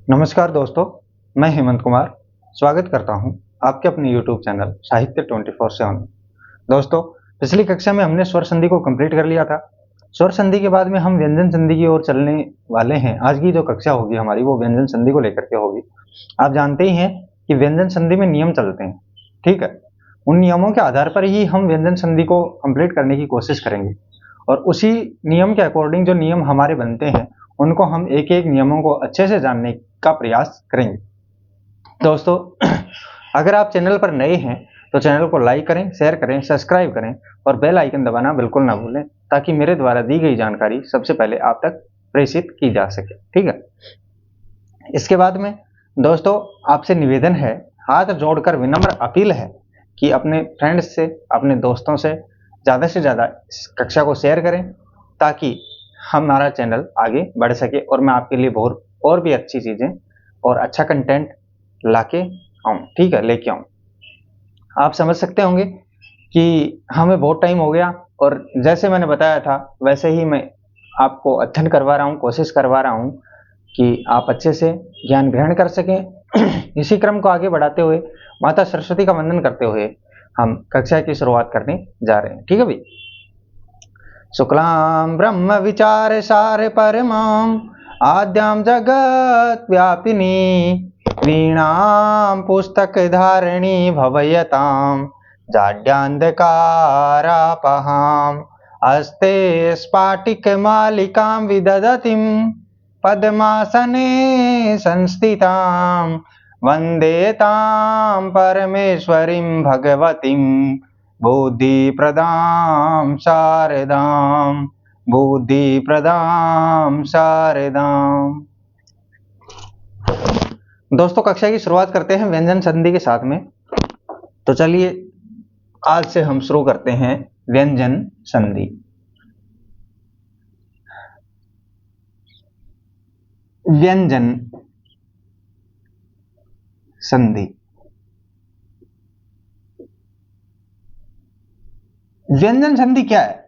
नमस्कार दोस्तों, मैं हेमंत कुमार स्वागत करता हूं आपके अपने YouTube चैनल साहित्य 24/7 में। दोस्तों, पिछली कक्षा में हमने स्वर संधि को कंप्लीट कर लिया था। स्वर संधि के बाद में हम व्यंजन संधि की ओर चलने वाले हैं। आज की जो कक्षा होगी हमारी वो व्यंजन संधि को लेकर के होगी। आप जानते ही हैं कि व्यंजन संधि में नियम चलते हैं, ठीक है। उन नियमों के आधार पर ही हम व्यंजन संधि को कंप्लीट करने की कोशिश करेंगे और उसी नियम के अकॉर्डिंग जो नियम हमारे बनते हैं उनको हम एक एक नियमों को अच्छे से जानने का प्रयास करेंगे। दोस्तों, अगर आप चैनल पर नए हैं तो चैनल को लाइक करें, शेयर करें, सब्सक्राइब करें और बेल आइकन दबाना बिल्कुल ना भूलें ताकि मेरे द्वारा दी गई जानकारी सबसे पहले आप तक प्रेषित की जा सके, ठीक है। इसके बाद में दोस्तों आपसे निवेदन है, हाथ जोड़कर विनम्र अपील है कि अपने फ्रेंड्स से, अपने दोस्तों से ज़्यादा इस कक्षा को शेयर करें ताकि हमारा चैनल आगे बढ़ सके और मैं आपके लिए बहुत और भी अच्छी चीज़ें और अच्छा कंटेंट लाके आऊँ, ठीक है, लेके आऊँ। आप समझ सकते होंगे कि हमें बहुत टाइम हो गया और जैसे मैंने बताया था वैसे ही मैं आपको अध्ययन करवा रहा हूँ, कोशिश करवा रहा हूँ कि आप अच्छे से ज्ञान ग्रहण कर सकें। इसी क्रम को आगे बढ़ाते हुए माता सरस्वती का वंदन करते हुए हम कक्षा की शुरुआत करने जा रहे हैं, ठीक है भाई। शुक्लां ब्रह्म विचार सार परमां आद्यां जगत व्यापिनी वीणां पुस्तक धारिणी भवयतां जाड्यान्धकारापहाम् अस्ते स्फाटिक मालिकां विदधतीं पद्मासने संस्थितां वन्दे तां परमेश्वरीं भगवतीं बुद्धिप्रदां शारदां। दोस्तों, कक्षा की शुरुआत करते हैं व्यंजन संधि के साथ में। तो चलिए आज से हम शुरू करते हैं व्यंजन संधि। व्यंजन संधि, व्यंजन संधि क्या है?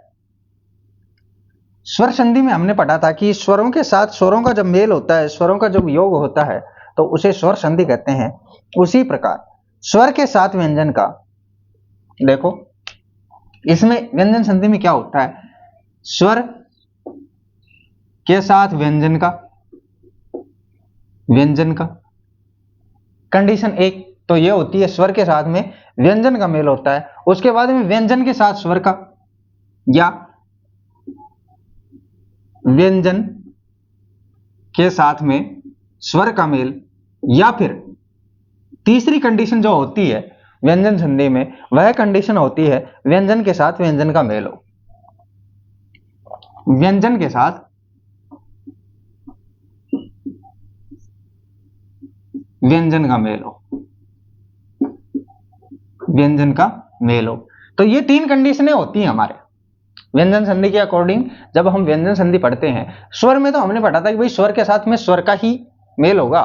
स्वर संधि में हमने पढ़ा था कि स्वरों के साथ स्वरों का जब मेल होता है, स्वरों का जब योग होता है तो उसे स्वर संधि कहते हैं। उसी प्रकार स्वर के साथ व्यंजन का, देखो इसमें व्यंजन संधि में क्या होता है, स्वर के साथ व्यंजन का कंडीशन एक तो ये होती है, स्वर के साथ में व्यंजन का मेल होता है। उसके बाद में व्यंजन के साथ स्वर का या व्यंजन के साथ में स्वर का मेल, या फिर तीसरी कंडीशन जो होती है व्यंजन संधि में वह कंडीशन होती है व्यंजन के साथ व्यंजन का मेल हो। व्यंजन के साथ व्यंजन का मेल हो, व्यंजन का मेल हो। तो ये तीन कंडीशनें होती हैं हमारे व्यंजन संधि के अकॉर्डिंग। जब हम व्यंजन संधि पढ़ते हैं, स्वर में तो हमने पढ़ा था कि भाई स्वर के साथ में स्वर का ही मेल होगा,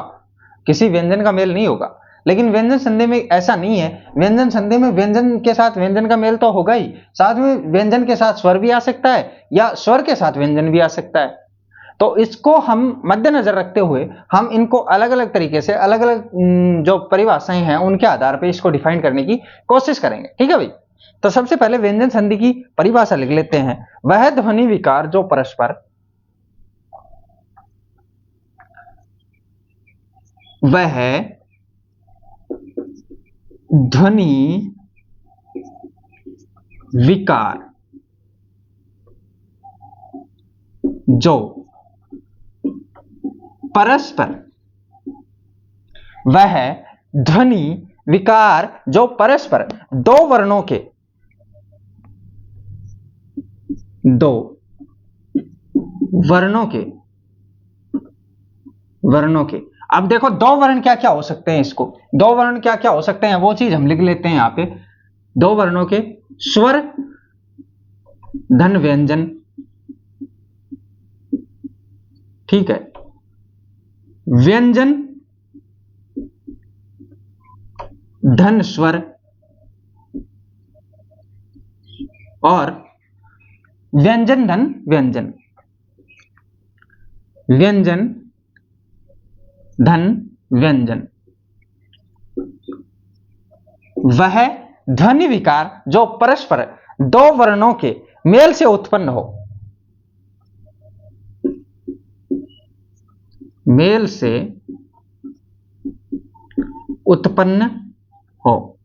किसी व्यंजन का मेल नहीं होगा। लेकिन व्यंजन संधि में ऐसा नहीं है। व्यंजन संधि में व्यंजन के साथ व्यंजन का मेल तो होगा ही, साथ में व्यंजन के साथ स्वर भी आ सकता है या स्वर के साथ व्यंजन भी आ सकता है। तो इसको हम मद्देनजर रखते हुए हम इनको अलग अलग तरीके से, अलग अलग जो परिभाषाएं हैं उनके आधार पर इसको डिफाइन करने की कोशिश करेंगे, ठीक है भाई। तो सबसे पहले व्यंजन संधि की परिभाषा लिख लेते हैं। वह ध्वनि विकार जो परस्पर, वह ध्वनि विकार जो परस्पर, वह ध्वनि विकार जो परस्पर दो वर्णों के अब देखो दो वर्ण क्या क्या हो सकते हैं, इसको दो वर्ण क्या क्या हो सकते हैं वो चीज हम लिख लेते हैं यहां पे। दो वर्णों के स्वर धन व्यंजन, ठीक है, व्यंजन धन स्वर और व्यंजन धन व्यंजन। व्यंजन धन व्यंजन, वह ध्वनि विकार जो परस्पर दो वर्णों के मेल से उत्पन्न हो, मेल से उत्पन्न हो।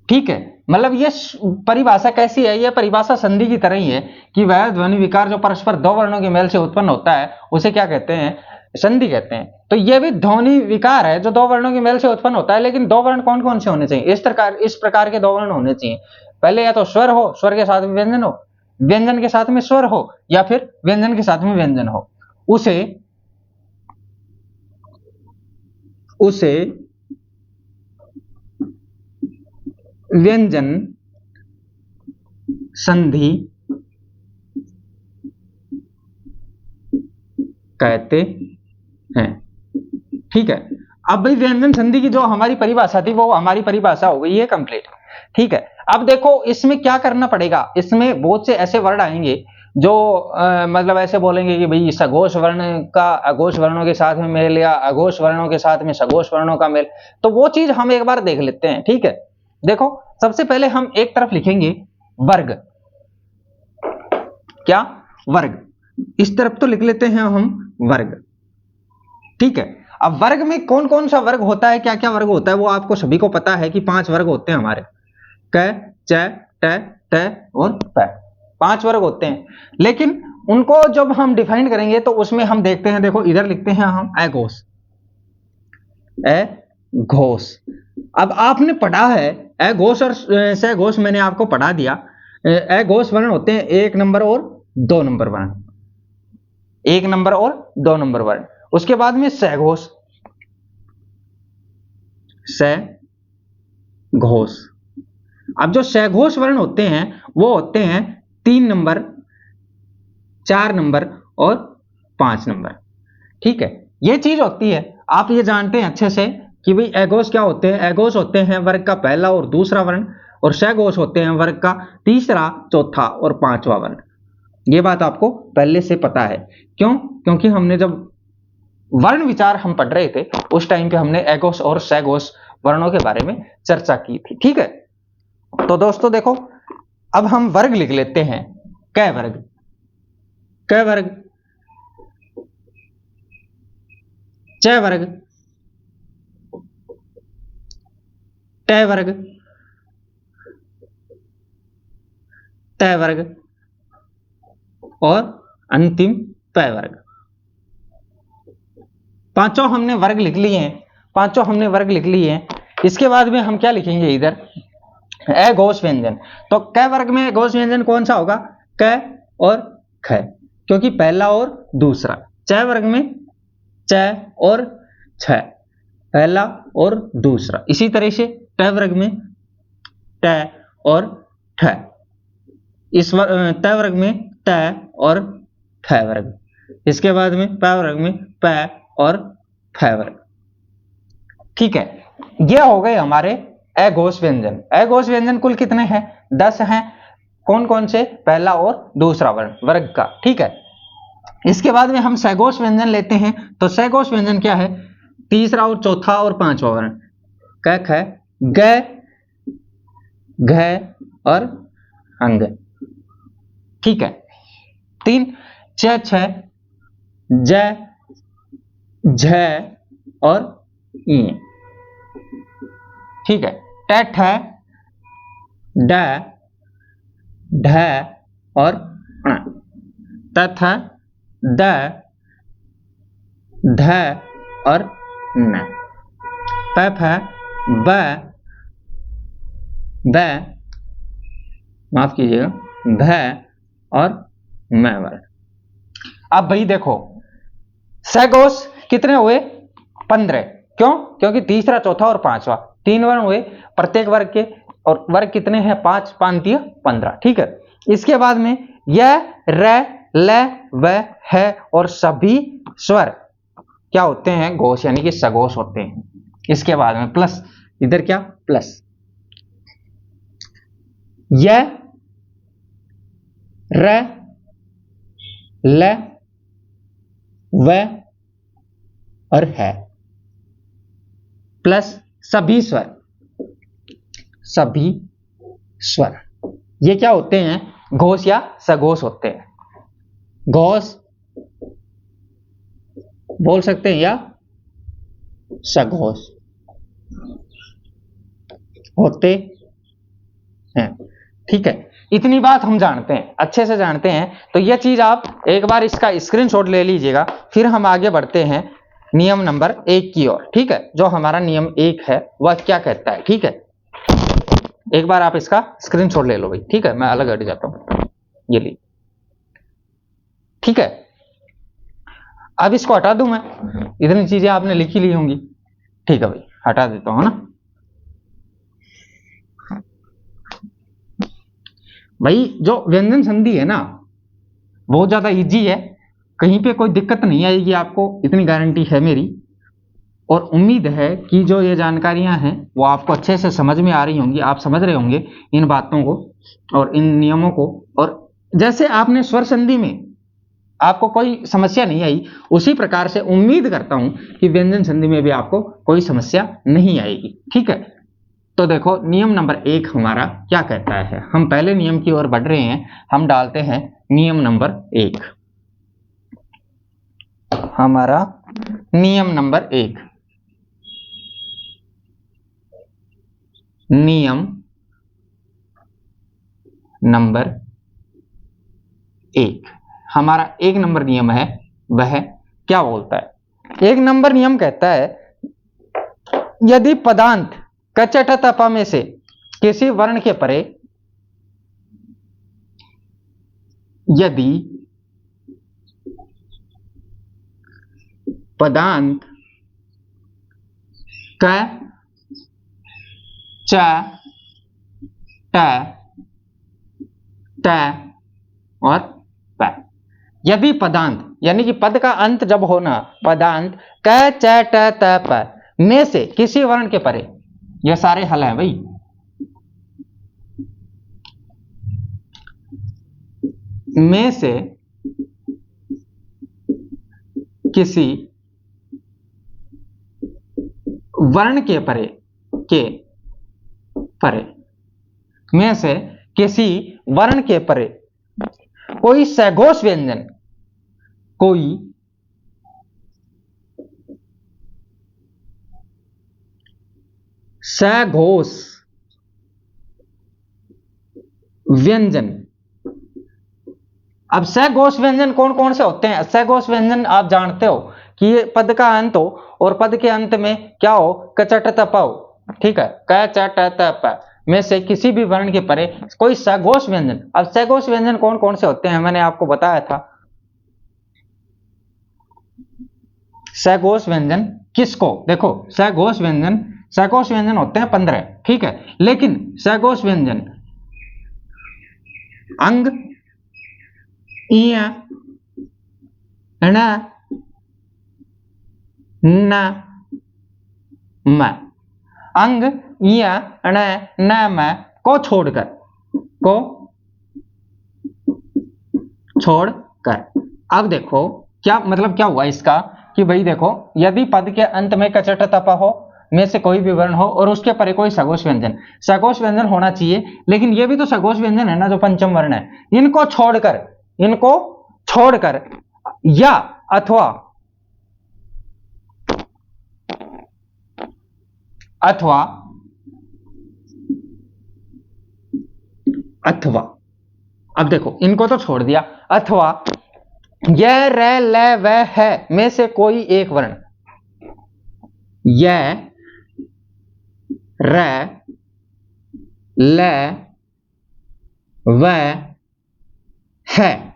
ठीक है, मतलब ये परिभाषा कैसी है, ये परिभाषा संधि की तरह ही है कि वह ध्वनि विकार जो परस्पर दो वर्णों के मेल से उत्पन्न होता है उसे क्या कहते हैं, संधि कहते हैं। तो ये भी ध्वनि विकार है जो दो वर्णों के मेल से उत्पन्न होता है, लेकिन दो वर्ण कौन कौन से होने चाहिए, इस प्रकार के दो वर्ण होने चाहिए। पहले या तो स्वर हो, स्वर के साथ में व्यंजन हो, व्यंजन के साथ में स्वर हो, या फिर व्यंजन के साथ में व्यंजन हो। उसे व्यंजन संधि कहते हैं। ठीक है, अब भाई व्यंजन संधि की जो हमारी परिभाषा थी वो हमारी परिभाषा हो गई है कंप्लीट। ठीक है, अब देखो इसमें क्या करना पड़ेगा, इसमें बहुत से ऐसे वर्ड आएंगे जो मतलब ऐसे बोलेंगे कि भाई सघोष वर्ण का अघोष वर्णों के साथ में मेल या अघोष वर्णों के साथ में सघोष वर्णों का मेल, तो वो चीज हम एक बार देख लेते हैं। ठीक है, देखो सबसे पहले हम एक तरफ लिखेंगे वर्ग, क्या वर्ग, इस तरफ तो लिख लेते हैं हम वर्ग। ठीक है, अब वर्ग में कौन कौन सा वर्ग होता है, क्या क्या वर्ग होता है, वो आपको सभी को पता है कि 5 वर्ग होते हैं हमारे, क च ट ट और प, 5 वर्ग होते हैं। लेकिन उनको जब हम डिफाइन करेंगे तो उसमें हम देखते हैं, देखो इधर लिखते हैं हम अघोष, अघोष। अब आपने पढ़ा है अघोष और सघोष, मैंने आपको पढ़ा दिया। अघोष वर्ण होते हैं 1 नंबर और 2 नंबर वर्ण, 1 नंबर और 2 नंबर वर्ण। उसके बाद में सघोष, सघोष। अब जो सघोष वर्ण होते हैं वो होते हैं 3 नंबर, 4 नंबर और 5 नंबर। ठीक है, ये चीज होती है, आप ये जानते हैं अच्छे से कि भाई अघोष क्या होते हैं, अघोष होते हैं वर्ग का पहला और दूसरा वर्ण, और सघोष होते हैं वर्ग का तीसरा, चौथा और 5वां वर्ण। ये बात आपको पहले से पता है। क्यों? क्योंकि हमने जब वर्ण विचार हम पढ़ रहे थे उस टाइम पे हमने अघोष और सघोष वर्णों के बारे में चर्चा की थी। ठीक है, तो दोस्तों देखो अब हम वर्ग लिख लेते हैं, क वर्ग, क वर्ग, च वर्ग, ट वर्ग, त वर्ग और अंतिम प वर्ग। पांचों हमने वर्ग लिख लिए हैं, पांचों हमने वर्ग लिख लिए हैं। इसके बाद में हम क्या लिखेंगे इधर, अघोष व्यंजन। तो क वर्ग में अघोष व्यंजन कौन सा होगा, क और ख, क्योंकि पहला और दूसरा। च वर्ग में च और छ, पहला और दूसरा। इसी तरह से ट वर्ग में ट और ठ, त वर्ग में त और थ वर्ग। इसके बाद में प वर्ग में प और फ वर्ग। ठीक है, ये हो गए हमारे अघोष व्यंजन। अघोष व्यंजन कुल कितने हैं, 10 हैं। कौन कौन से, पहला और दूसरा वर्ण वर्ग का। ठीक है, इसके बाद में हम सघोष व्यंजन लेते हैं। तो सघोष व्यंजन क्या है, तीसरा और चौथा और 5वां वर्ण, क ख ग घ और अंग। ठीक है, 3 च छ ज झ और ई। ठीक है, ट ठ ड ढ और ण, त थ द ध और न, प फ ब ब, माफ कीजिएगा, भ और म वर्ण। अब भाई देखो सघोष कितने हुए, 15। क्यों? क्योंकि तीसरा, चौथा और 5वां 3 वर्ण हुए प्रत्येक वर्ग के, और वर्ग कितने हैं, 5 5 15। ठीक है, इसके बाद में य र ल व ह और सभी स्वर क्या होते हैं, घोष यानी कि सघोष होते हैं। इसके बाद में प्लस, इधर क्या प्लस, य र ल व और है प्लस सभी स्वर, सभी स्वर ये क्या होते हैं? घोष या सघोष होते हैं। घोष बोल सकते हैं या सघोष होते हैं। ठीक है, इतनी बात हम जानते हैं, अच्छे से जानते हैं। तो यह चीज आप एक बार इसका स्क्रीनशॉट ले लीजिएगा, फिर हम आगे बढ़ते हैं नियम नंबर 1 की ओर। ठीक है, जो हमारा नियम 1 है वह क्या कहता है। ठीक है, एक बार आप इसका स्क्रीनशॉट ले लो भाई। ठीक है, मैं अलग हट जाता हूं, ये ली। ठीक है, अब इसको हटा दूं मैं, इतनी चीजें आपने लिखी ली होंगी। ठीक है भाई, हटा देता हूं ना भाई। जो व्यंजन संधि है ना, बहुत ज्यादा इजी है, कहीं पे कोई दिक्कत नहीं आएगी आपको, इतनी गारंटी है मेरी। और उम्मीद है कि जो ये जानकारियां हैं वो आपको अच्छे से समझ में आ रही होंगी, आप समझ रहे होंगे इन बातों को और इन नियमों को। और जैसे आपने स्वर संधि में आपको कोई समस्या नहीं आई, उसी प्रकार से उम्मीद करता हूं कि व्यंजन संधि में भी आपको कोई समस्या नहीं आएगी। ठीक है, तो देखो नियम नंबर 1 हमारा क्या कहता है। हम पहले नियम की ओर बढ़ रहे हैं, हम डालते हैं नियम नंबर 1। हमारा नियम नंबर 1, नियम नंबर 1 हमारा 1 नंबर नियम है, वह क्या बोलता है? 1 नंबर नियम कहता है, यदि पदांत कचट तपा में से किसी वर्ण के परे, यदि पदांत क च ट त और प, यदि पदांत यानी कि पद का अंत जब होना, पदांत क च ट त प में से किसी वर्ण के परे, ये सारे हल हैं भाई, में से किसी वर्ण के परे, के परे, में से किसी वर्ण के परे कोई सघोष व्यंजन, कोई सघोष व्यंजन। अब सघोष व्यंजन कौन कौन से होते हैं? सघोष व्यंजन आप जानते हो कि ये पद का अंत हो और पद के अंत में क्या हो? कचट तप हो। ठीक है, क च ट त प में से किसी भी वर्ण के परे कोई सघोष व्यंजन। अब सघोष व्यंजन कौन कौन से होते हैं मैंने आपको बताया था। सघोष व्यंजन किसको? देखो सघोष व्यंजन होते हैं 15। ठीक है, लेकिन सघोष व्यंजन अंग, इया, ण, न, म, अंग, इया, ण, न, म को छोड़कर, अब देखो क्या मतलब, क्या हुआ इसका कि भाई देखो, यदि पद के अंत में कचट तप हो में से कोई भी वर्ण हो और उसके परे कोई सघोष व्यंजन होना चाहिए, लेकिन ये भी तो सघोष व्यंजन है ना जो पंचम वर्ण है, इनको छोड़कर या अथवा अब देखो इनको तो छोड़ दिया, अथवा य, र, ल, व, है में से कोई एक वर्ण, य, र, ल, व, है।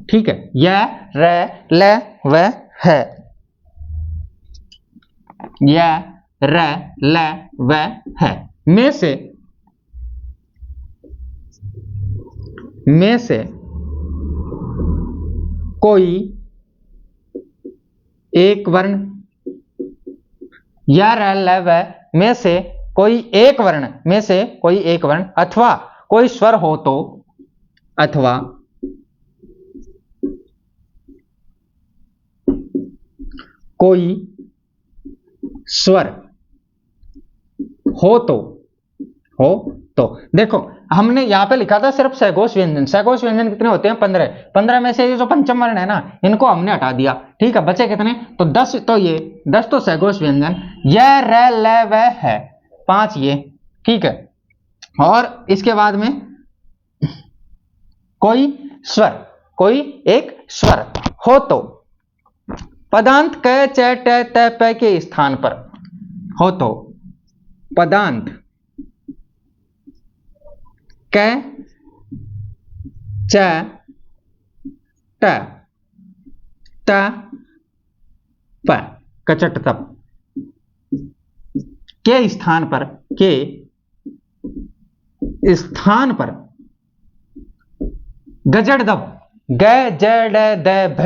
ठीक है, य, र, ल, व, है, य, र, ल, व, है में से कोई एक वर्ण, या र, ल, व में से कोई एक वर्ण अथवा कोई स्वर हो तो, अथवा कोई स्वर हो तो देखो हमने यहां पे लिखा था सिर्फ सघोष व्यंजन। सघोष व्यंजन कितने होते हैं? 15। 15 में से ये जो पंचम वर्ण है ना, इनको हमने हटा दिया। ठीक है, बचे कितने? तो 10। तो ये 10 तो सघोष व्यंजन, यह र ल व है 5 ये। ठीक है, और इसके बाद में कोई स्वर, कोई एक स्वर हो तो पदांत क च ट त प के स्थान पर हो तो पदांत क च ट त प कचट तप के स्थान पर, के स्थान पर गजड़ दब ग ज ड द भ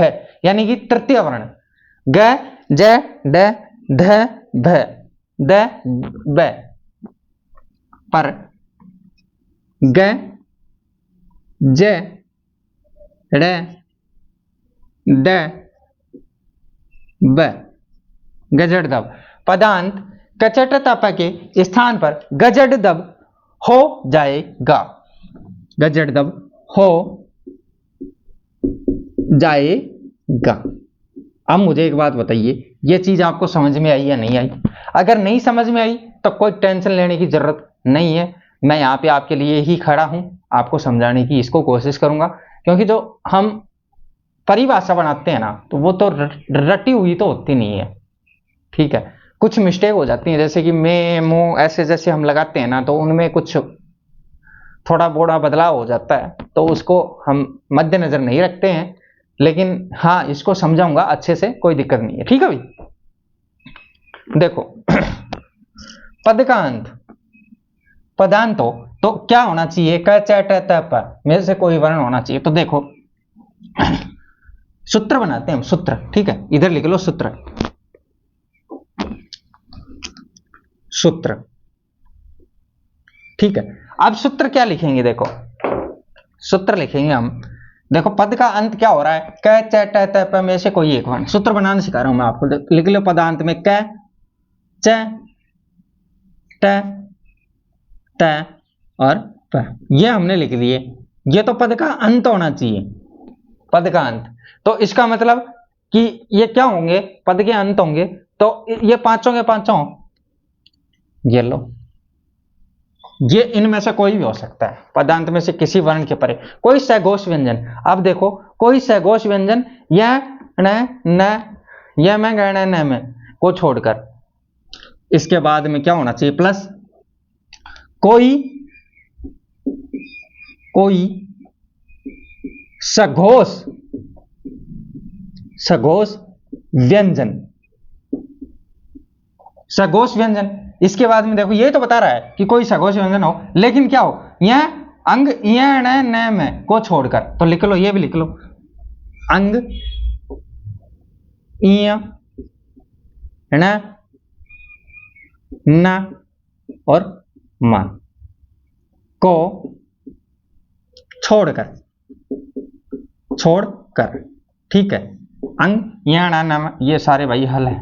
यानी कि तृतीय वर्ण ग ज ड ध भ द ब पर ग ज ड ड ब गजड़ दब पदांत कचट तप के स्थान पर गजड़ दब हो जाएगा। गजड़ दब हो जाएगा। अब मुझे एक बात बताइए, ये चीज आपको समझ में आई या नहीं आई? अगर नहीं समझ में आई तो कोई टेंशन लेने की जरूरत नहीं है। मैं यहाँ पे आपके लिए ही खड़ा हूं, आपको समझाने की इसको कोशिश करूंगा, क्योंकि जो हम परिभाषा बनाते हैं ना, तो वो तो रटी हुई तो होती नहीं है। ठीक है, कुछ मिस्टेक हो जाती है, जैसे कि मैं मो ऐसे जैसे हम लगाते हैं ना, तो उनमें कुछ थोड़ा बोड़ा बदलाव हो जाता है, तो उसको हम मद्देनजर नहीं रखते हैं। लेकिन हाँ, इसको समझाऊंगा अच्छे से, कोई दिक्कत नहीं है। ठीक है भाई, देखो पद का अंत पदांत हो तो क्या होना चाहिए? क च ट त प में से कोई वर्ण होना चाहिए। तो देखो सूत्र बनाते हैं हम, सूत्र। ठीक है, इधर लिख लो सूत्र। सूत्र, ठीक है। अब सूत्र क्या लिखेंगे? देखो सूत्र लिखेंगे हम, देखो पद का अंत क्या हो रहा है? क च ट त प में से कोई एक वर्ण। सूत्र बनाना सिखा रहा हूं मैं आपको, लिख लो पदांत में क च ट त और प, ये हमने लिख लिए। ये तो पद का अंत होना चाहिए, पद का अंत। तो इसका मतलब कि ये क्या होंगे? पद के अंत होंगे। तो ये पांचों के पांचों, ये लो, ये इनमें से कोई भी हो सकता है, पदांत में से किसी वर्ण के परे कोई सघोष व्यंजन। अब देखो कोई सघोष व्यंजन या न या मैं गण न में को छोड़कर, इसके बाद में क्या होना चाहिए? प्लस कोई सघोष व्यंजन। सघोष व्यंजन, इसके बाद में देखो ये तो बता रहा है कि कोई सघोष व्यंजन हो, लेकिन क्या हो? यह अंग न में को छोड़कर, तो लिख लो, ये भी लिख लो, अंग न और म को छोड़कर। ठीक है, अंग न ये सारे भाई हल है।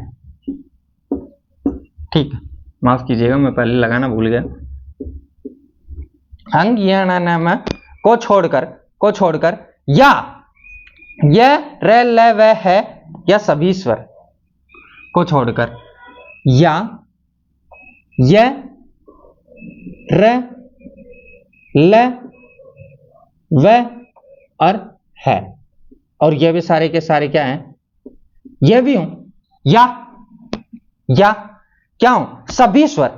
ठीक है, माफ कीजिएगा, मैं पहले लगाना भूल गया। अंग न को छोड़कर या यह र ल व है या सभी स्वर को छोड़कर, या यह र ल व और है, और ये भी सारे के सारे क्या हैं? ये भी हूं, या क्या हूं? सभी स्वर।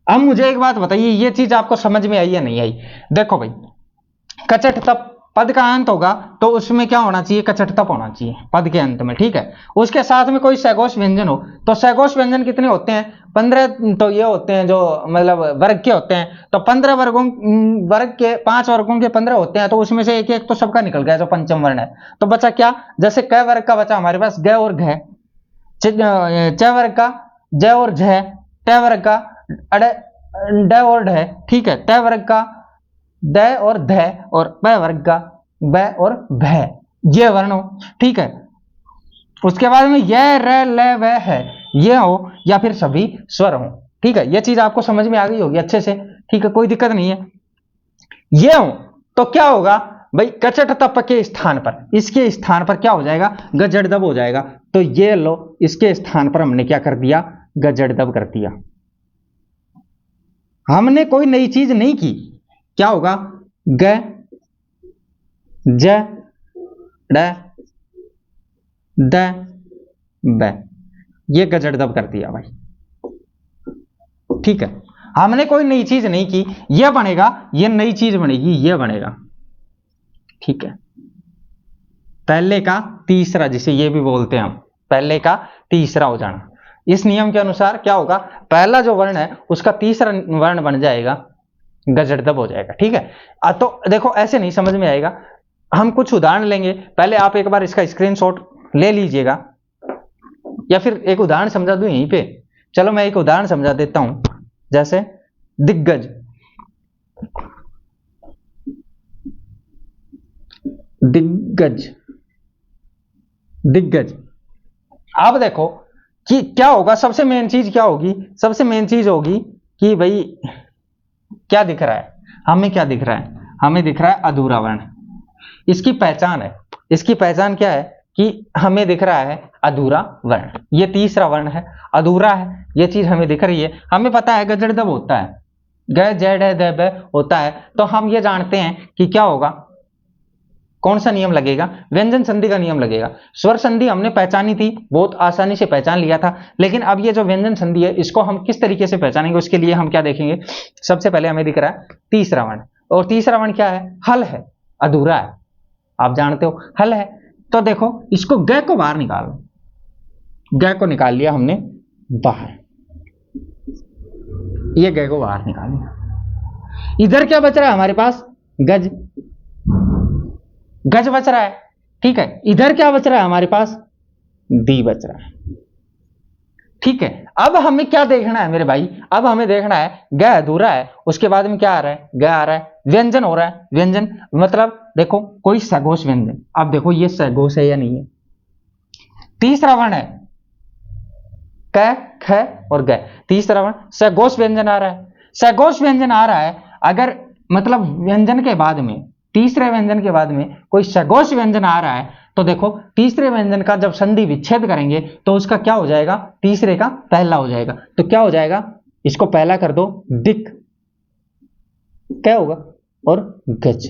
अब मुझे एक बात बताइए, ये चीज आपको समझ में आई या नहीं आई? देखो भाई, कचट तप पद का अंत होगा तो उसमें क्या होना चाहिए? कचट तप होना चाहिए पद के अंत में। ठीक है, उसके साथ में कोई सघोष व्यंजन हो, तो सघोष व्यंजन कितने होते हैं? 15 तो ये होते हैं जो मतलब वर्ग के होते हैं। तो 15 वर्ग के 5 वर्गों के 15 होते हैं, तो उसमें से एक एक तो सबका निकल गया जो पंचम वर्ण है। तो बचा क्या? जैसे क वर्ग का बचा हमारे पास ग और घ, च वर्ग का ज और झ, ट वर्ग का ड और ढ, ठीक है, त वर्ग का द और ध और प वर्ग का ब और भ ये वर्ण हो, ठीक है। उसके बाद में य र ल व है ये हो या फिर सभी स्वर हो, ठीक है। ये चीज आपको समझ में आ गई होगी अच्छे से, ठीक है, कोई दिक्कत नहीं है। ये हो तो क्या होगा भाई, कचट तप के स्थान पर, इसके स्थान पर क्या हो जाएगा, गजड़ दब हो जाएगा। तो ये लो, इसके स्थान पर हमने क्या कर दिया, गजड़ दब कर दिया। हमने कोई नई चीज नहीं की। क्या होगा, ग ज ड द ब, ये गजड़ दब कर दिया भाई, ठीक है। हमने कोई नई चीज नहीं की, ये बनेगा, ये नई चीज बनेगी, ये बनेगा, ठीक है। पहले का तीसरा, जिसे ये भी बोलते हैं हम, पहले का तीसरा हो जाना। इस नियम के अनुसार क्या होगा, पहला जो वर्ण है उसका तीसरा वर्ण बन जाएगा, गजड़ दब हो जाएगा, ठीक है। तो देखो ऐसे नहीं समझ में आएगा, हम कुछ उदाहरण लेंगे। पहले आप एक बार इसका स्क्रीनशॉट ले लीजिएगा, या फिर एक उदाहरण समझा दूं यहीं पे। चलो मैं एक उदाहरण समझा देता हूं, जैसे दिग्गज, दिग्गज, दिग्गज। आप देखो कि क्या होगा, सबसे मेन चीज क्या होगी, सबसे मेन चीज होगी कि भाई क्या दिख रहा है हमें, क्या दिख रहा है हमें, दिख रहा है अधूरा वर्ण। इसकी पहचान है, इसकी पहचान क्या है कि हमें दिख रहा है अधूरा वर्ण, ये तीसरा वर्ण है, अधूरा है, ये चीज हमें दिख रही है। हमें पता है गजड़ दब होता है, ग जेड है द ब होता है, तो हम ये जानते हैं कि क्या होगा, कौन सा नियम लगेगा, व्यंजन संधि का नियम लगेगा। स्वर संधि हमने पहचानी थी, बहुत आसानी से पहचान लिया था, लेकिन अब ये जो व्यंजन संधि है इसको हम किस तरीके से पहचानेंगे, उसके लिए हम क्या देखेंगे। सबसे पहले हमें दिख रहा है तीसरा वर्ण, और तीसरा वर्ण क्या है, हल है, अधूरा है, आप जानते हो हल है। तो देखो इसको ग को बाहर निकालो, ग को निकाल लिया हमने बाहर, ये ग को बाहर निकाल लिया। इधर क्या बच रहा है हमारे पास, गज, गज बच रहा है, ठीक है। इधर क्या बच रहा है हमारे पास, दी बच रहा है, ठीक है। अब हमें क्या देखना है मेरे भाई, अब हमें देखना है ग अधूरा है, उसके बाद में क्या आ रहा है, ग आ रहा है, व्यंजन हो रहा है, व्यंजन मतलब देखो कोई सघोष व्यंजन। अब देखो ये सघोष है या नहीं है, तीसरा वर्ण है क ख और ग, तीसरा वर्ण सघोष व्यंजन आ रहा है, सघोष व्यंजन आ रहा है। अगर मतलब व्यंजन के बाद में, तीसरे व्यंजन के बाद में कोई सघोष व्यंजन आ रहा है, तो देखो तीसरे व्यंजन का जब संधि विच्छेद करेंगे तो उसका क्या हो जाएगा, तीसरे का पहला हो जाएगा। तो क्या हो जाएगा, इसको पहला कर दो, दिक, क्या होगा, और गज,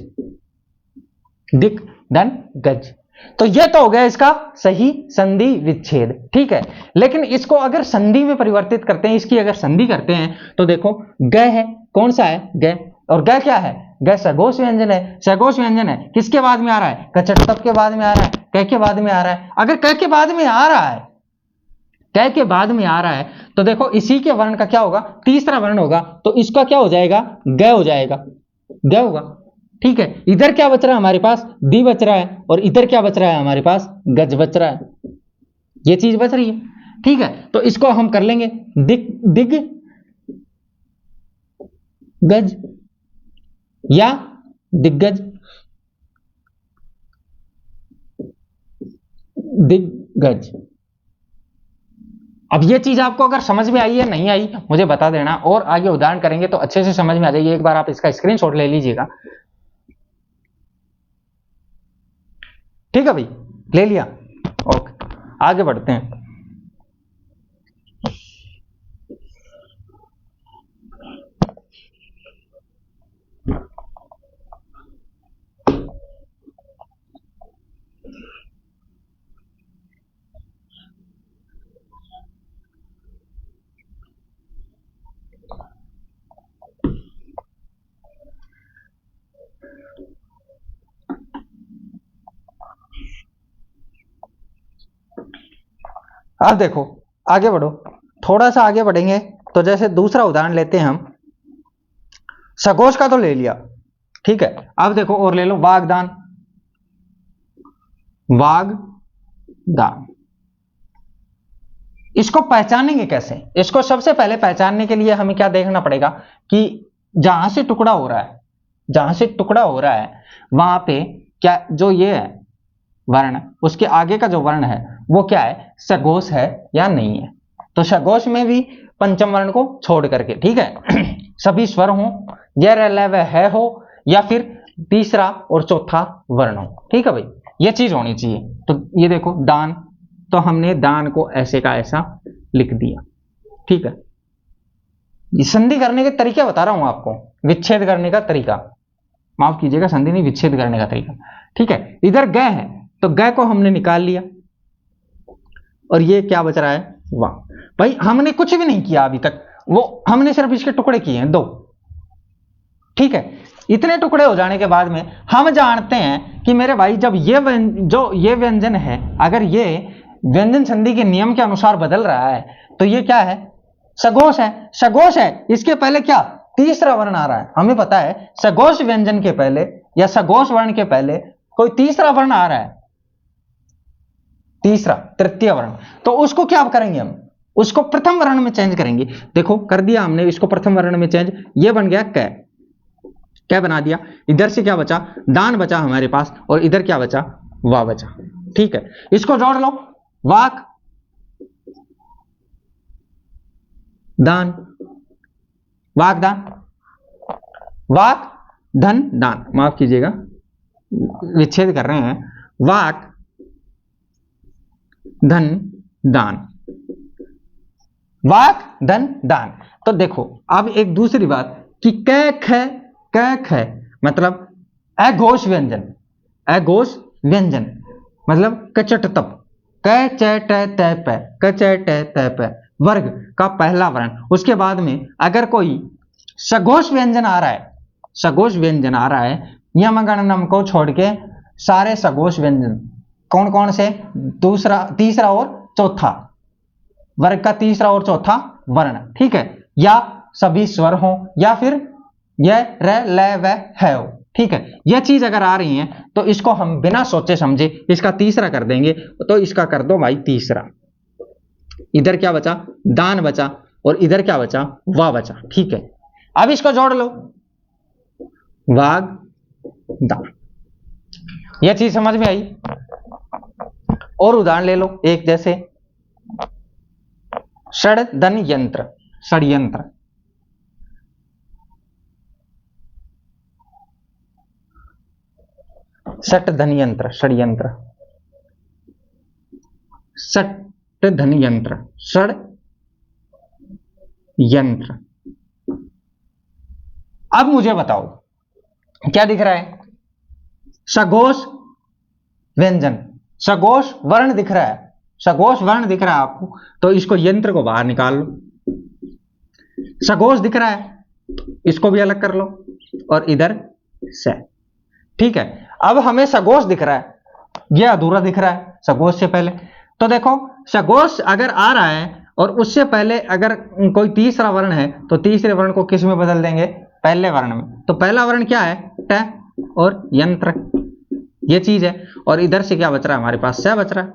दिक धन गज। तो यह तो हो गया इसका सही संधि विच्छेद, ठीक है। लेकिन इसको अगर संधि में परिवर्तित करते हैं, इसकी अगर संधि करते हैं, तो देखो ग है, कौन सा है, ग, और ग क्या है, ग सघोष व्यंजन है, सघोष व्यंजन है, किसके बाद में आ रहा है, कचट तप के बाद में आ रहा है, क के बाद में आ रहा है। अगर क के बाद में आ रहा है, क के बाद में आ रहा है, तो देखो इसी के वर्ण का क्या होगा, तीसरा वर्ण होगा, तो इसका क्या हो जाएगा, ग हो जाएगा, ग होगा, ठीक है। इधर क्या बच रहा है हमारे पास, दी बच रहा है, और इधर क्या बच रहा है हमारे पास, गज बच रहा है, ये चीज बच रही है, ठीक है। तो इसको हम कर लेंगे दिग, दिग गज या दिग्गज, दिग्गज। अब ये चीज आपको अगर समझ में आई है नहीं आई मुझे बता देना, और आगे उदाहरण करेंगे तो अच्छे से समझ में आ जाएगी। एक बार आप इसका स्क्रीनशॉट ले लीजिएगा, ठीक है भाई, ले लिया, ओके आगे बढ़ते हैं। अब देखो आगे बढ़ो, थोड़ा सा आगे बढ़ेंगे तो जैसे दूसरा उदाहरण लेते हैं हम, सघोष का तो ले लिया, ठीक है। अब देखो और ले लो वागदान, वागदान। इसको पहचानेंगे कैसे, इसको सबसे पहले पहचानने के लिए हमें क्या देखना पड़ेगा कि जहां से टुकड़ा हो रहा है, जहां से टुकड़ा हो रहा है वहां पे क्या जो ये है वर्ण, उसके आगे का जो वर्ण है वो क्या है, सघोष है या नहीं है। तो सघोष में भी पंचम वर्ण को छोड़ करके, ठीक है, सभी स्वर हो, यह रह वह है हो, या फिर तीसरा और चौथा वर्ण हो, ठीक है भाई, ये चीज होनी चाहिए। तो ये देखो दान, तो हमने दान को ऐसे का ऐसा लिख दिया, ठीक है। संधि करने के तरीके बता रहा हूं आपको, विच्छेद करने का तरीका, माफ कीजिएगा, संधि नहीं, विच्छेद करने का तरीका, ठीक है। इधर ग है तो ग को हमने निकाल लिया, और ये क्या बच रहा है, वाह। भाई हमने कुछ भी नहीं किया अभी तक, वो हमने सिर्फ इसके टुकड़े किए हैं 2, ठीक है। इतने टुकड़े हो जाने के बाद में हम जानते हैं कि मेरे भाई जब ये व्यंजन है, अगर ये व्यंजन संधि के नियम के अनुसार बदल रहा है तो ये क्या है, सघोष है। सघोष है, इसके पहले क्या, तीसरा वर्ण आ रहा है। हमें पता है सघोष व्यंजन के पहले या सघोष वर्ण के पहले कोई तीसरा वर्ण आ रहा है, तीसरा तृतीय वर्ण, तो उसको क्या करेंगे हम, उसको प्रथम वर्ण में चेंज करेंगे। देखो कर दिया हमने इसको प्रथम वर्ण में चेंज, ये बन गया कै, क्या बना दिया, इधर से क्या बचा, दान बचा हमारे पास, और इधर क्या बचा, वा बचा, ठीक है। इसको जोड़ लो, वाक दान, वागदान, वाक धन दान, माफ कीजिएगा विच्छेद कर रहे हैं, वाक धन दान, वाक धन दान। तो देखो अब एक दूसरी बात कि कैख है मतलब अघोष व्यंजन, अघोष व्यंजन मतलब कचट तप, क च ट त प, क च ट त प, वर्ग का पहला वर्ण, उसके बाद में अगर कोई सघोष व्यंजन आ रहा है, सघोष व्यंजन आ रहा है, यम गणनम को छोड़ के सारे सघोष व्यंजन कौन कौन से, दूसरा तीसरा और चौथा वर्ग का तीसरा और चौथा वर्ण, ठीक है, या सभी स्वर हो, या फिर यह र ल व है हो, ठीक है। यह चीज अगर आ रही है तो इसको हम बिना सोचे समझे इसका तीसरा कर देंगे। तो इसका कर दो भाई तीसरा, इधर क्या बचा, दान बचा, और इधर क्या बचा, वा बचा, ठीक है। अब इसको जोड़ लो, वाग दान, यह चीज समझ में आई। और उदाहरण ले लो एक, जैसे षड धन यंत्र, षड्यंत्र, षट धन यंत्र, षड्यंत्र, षट धन यंत्र, षड यंत्र। अब मुझे बताओ क्या दिख रहा है, सघोष व्यंजन, सघोष वर्ण दिख रहा है, सघोष वर्ण दिख रहा है आपको, तो इसको यंत्र को बाहर निकाल लो। सघोष दिख रहा है, इसको भी अलग कर लो, और इधर से, ठीक है। अब हमें सघोष दिख रहा है, यह अधूरा दिख रहा है सघोष से पहले। तो देखो सघोष अगर आ रहा है और उससे पहले अगर कोई तीसरा वर्ण है तो तीसरे वर्ण को किस में बदल देंगे, पहले वर्ण में। तो पहला वर्ण क्या है, ट और यंत्र, ये चीज है। और इधर से क्या बच रहा है हमारे पास, स बच रहा है,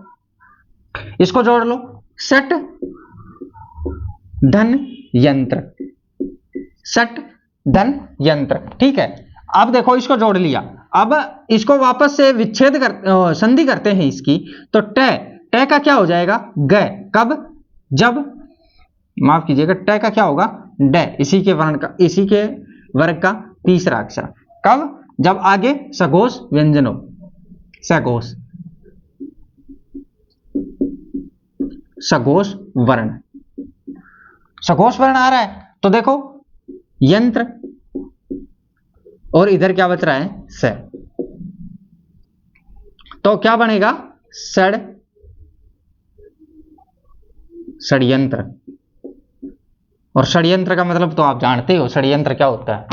इसको जोड़ लो, षट धन यंत्र, षट धन यंत्र, ठीक है। अब देखो इसको जोड़ लिया, अब इसको वापस से विच्छेद कर संधि करते हैं इसकी, तो ट का क्या हो जाएगा, ग, कब, जब, माफ कीजिएगा ट का क्या होगा, ड, इसी के वर्ण का, इसी के वर्ग का तीसरा अक्षर, कब, जब आगे सघोष व्यंजन हो, सघोष, सघोष वर्ण, सघोष वर्ण आ रहा है। तो देखो यंत्र, और इधर क्या बच रहा है, स, तो क्या बनेगा, षड्यंत्र। और षड्यंत्र का मतलब तो आप जानते हो, षड्यंत्र क्या होता है,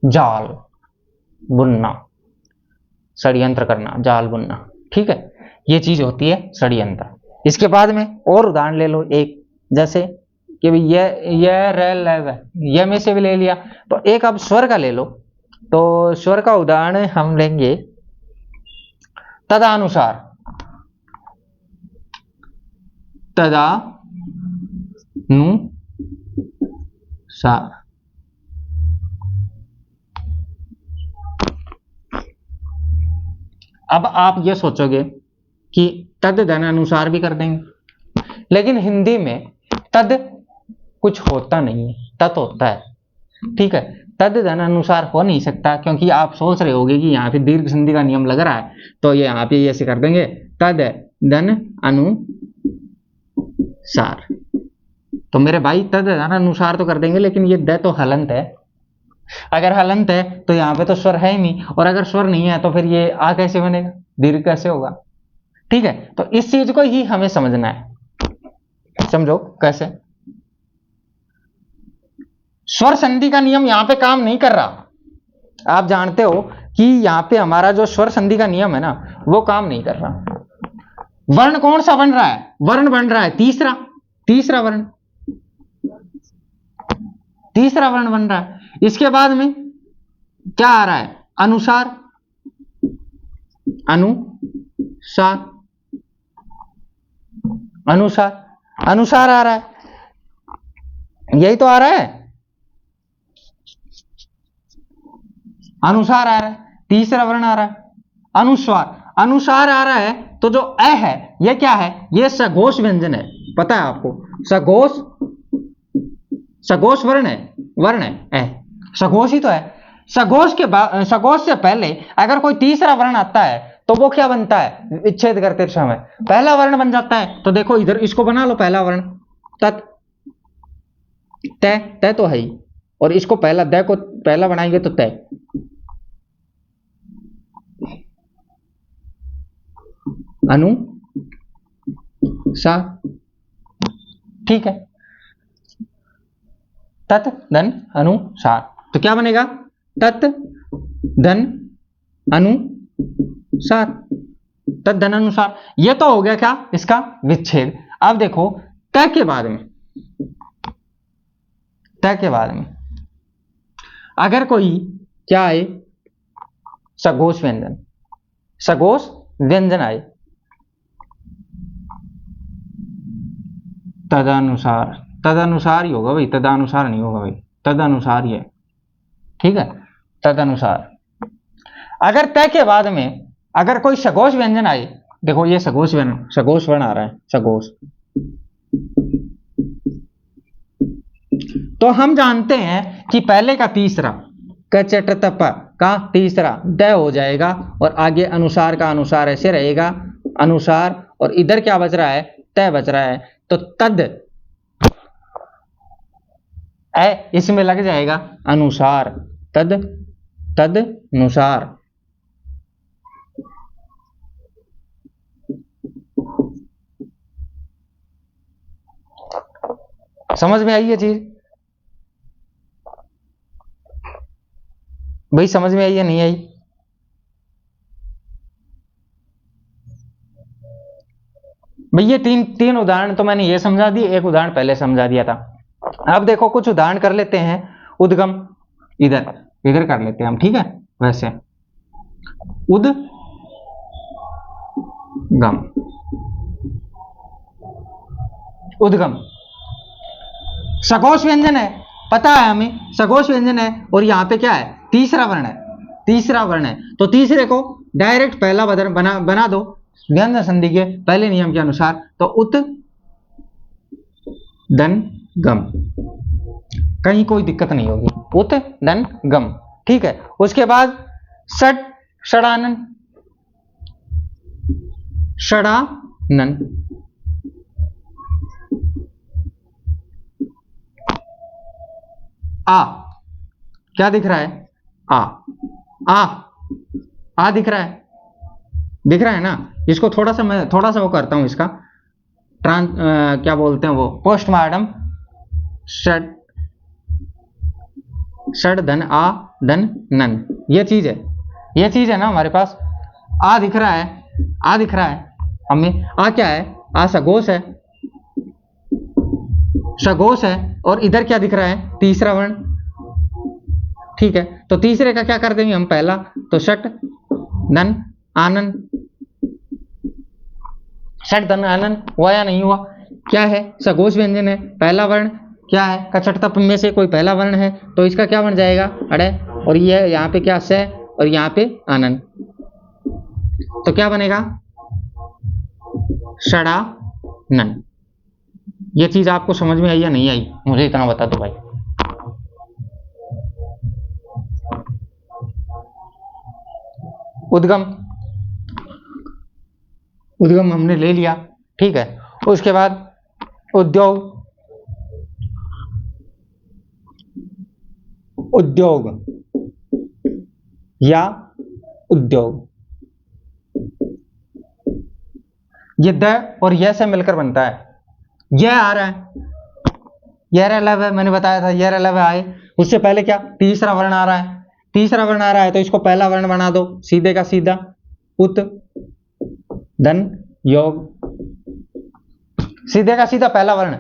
जाल बुनना, षड्यंत्र करना, जाल बुनना, ठीक है, ये चीज होती है षड्यंत्र। इसके बाद में और उदाहरण ले लो एक, जैसे कि यह र ल व, यह में से भी ले लिया, तो एक अब स्वर का ले लो। तो स्वर का उदाहरण हम लेंगे तदानुसार, तदानुसार, अब आप ये सोचोगे कि तद धन अनुसार भी कर देंगे, लेकिन हिंदी में तद कुछ होता नहीं है, तत् होता है, ठीक है। तद धन अनुसार हो नहीं सकता, क्योंकि आप सोच रहे होगे कि यहाँ पे दीर्घ संधि का नियम लग रहा है, तो ये यहाँ पे ऐसे कर देंगे तद धन अनुसार। तो मेरे भाई तद धन अनुसार तो कर देंगे, लेकिन ये द तो हलंत है। अगर हलंत है तो यहाँ पे तो स्वर है ही नहीं, और अगर स्वर नहीं है तो फिर ये आ कैसे बनेगा, दीर्घ कैसे होगा, ठीक है। तो इस चीज को ही हमें समझना है, समझो कैसे। स्वर संधि का नियम यहां पे काम नहीं कर रहा। आप जानते हो कि यहां पे हमारा जो स्वर संधि का नियम है ना, वो काम नहीं कर रहा। वर्ण कौन सा बन रहा है, वर्ण बन रहा है तीसरा, तीसरा वर्ण, तीसरा वर्ण बन रहा है। इसके बाद में क्या आ रहा है, अनुसार, अनुसार, अनुसार, अनुसार आ रहा है, यही तो आ रहा है, अनुसार आ रहा है, तीसरा वर्ण आ रहा है, अनुस्वार, अनुसार आ रहा है। तो जो अ है ये क्या है, ये सघोष व्यंजन है, पता है आपको, सघोष, सघोष वर्ण है, वर्ण है अ, सघोष ही तो है। सघोष के बाद, सघोष से पहले अगर कोई तीसरा वर्ण आता है तो वो क्या बनता है, विच्छेद करते समय पहला वर्ण बन जाता है। तो देखो इधर इसको बना लो पहला वर्ण, तत्, तय, तय तो है ही, और इसको पहला द को पहला बनाएंगे तो तय, अनु सा, ठीक है, तत् धन अनुसार। तो क्या बनेगा, तत् धन अनुसार, तत् धन अनुसार। ये तो हो गया क्या, इसका विच्छेद। अब देखो तय के बाद में, तय के बाद में अगर कोई क्या आए, सघोष व्यंजन, सघोष व्यंजन आए, तदनुसार, तदनुसार ही होगा भाई, तदनुसार नहीं होगा भाई, तदनुसार ही है, ठीक है, तदनुसार। अगर तय के बाद में अगर कोई सघोष व्यंजन आए, देखो ये सघोष व्यंजन, सघोष वर्ण आ रहा है, सघोष, तो हम जानते हैं कि पहले का तीसरा कचटतप का तीसरा द हो जाएगा, और आगे अनुसार का अनुसार ऐसे रहेगा, अनुसार, और इधर क्या बच रहा है, तय बच रहा है। तो तद ए इसमें लग जाएगा अनुसार, तद, तद अनुसार। समझ में आई ये चीज भाई, समझ में आई या नहीं आई? भाई ये तीन उदाहरण तो मैंने ये समझा दिए, एक उदाहरण पहले समझा दिया था। अब देखो कुछ उदाहरण कर लेते हैं, उद्गम, इधर इधर कर लेते हैं हम, ठीक है। वैसे उद्गम, उद्गम सघोष व्यंजन है, पता है हमें सघोष व्यंजन है, और यहां पे क्या है, तीसरा वर्ण है, तीसरा वर्ण है। तो तीसरे को डायरेक्ट पहला बना दो व्यंजन संधि के पहले नियम के अनुसार, तो उत दन गम, कहीं कोई दिक्कत नहीं होगी, उत दन गम, ठीक है। उसके बाद षड, षडानन, षडानन, आ, क्या दिख रहा है, आ, आ दिख रहा है, दिख रहा है ना। इसको थोड़ा सा मैं थोड़ा सा वो करता हूं, इसका क्या बोलते हैं वो, पोस्टमार्टम, षड, षड धन आ धन नन, ये चीज है, ये चीज है ना हमारे पास। आ दिख रहा है, आ दिख रहा है हमें, आ क्या है, आ सघोष है, सघोष है, और इधर क्या दिख रहा है, तीसरा वर्ण, ठीक है। तो तीसरे का क्या कर देंगे हम, पहला, तो षट धन आनन, षट धन आनन हुआ या नहीं हुआ, क्या है, सघोष व्यंजन है, पहला वर्ण क्या है, कचटतप में से कोई पहला वर्ण है, तो इसका क्या बन जाएगा, अड़े, और ये यहाँ पे क्या, स, और यहाँ पे आनन। तो क्या बनेगा, षडानन। ये चीज आपको समझ में आई या नहीं आई, मुझे इतना बता दो भाई। उद्गम, उद्गम हमने ले लिया, ठीक है। उसके बाद उद्योग, उद्योग या उद्योग, ये द और यह से मिलकर बनता है। यह आ रहा है, यह लव है, मैंने बताया था यह लव आए, उससे पहले क्या तीसरा वर्ण आ रहा है, तीसरा वर्ण आ रहा है तो इसको पहला वर्ण बना दो, सीधे का सीधा उत धन योग, सीधे का सीधा पहला वर्ण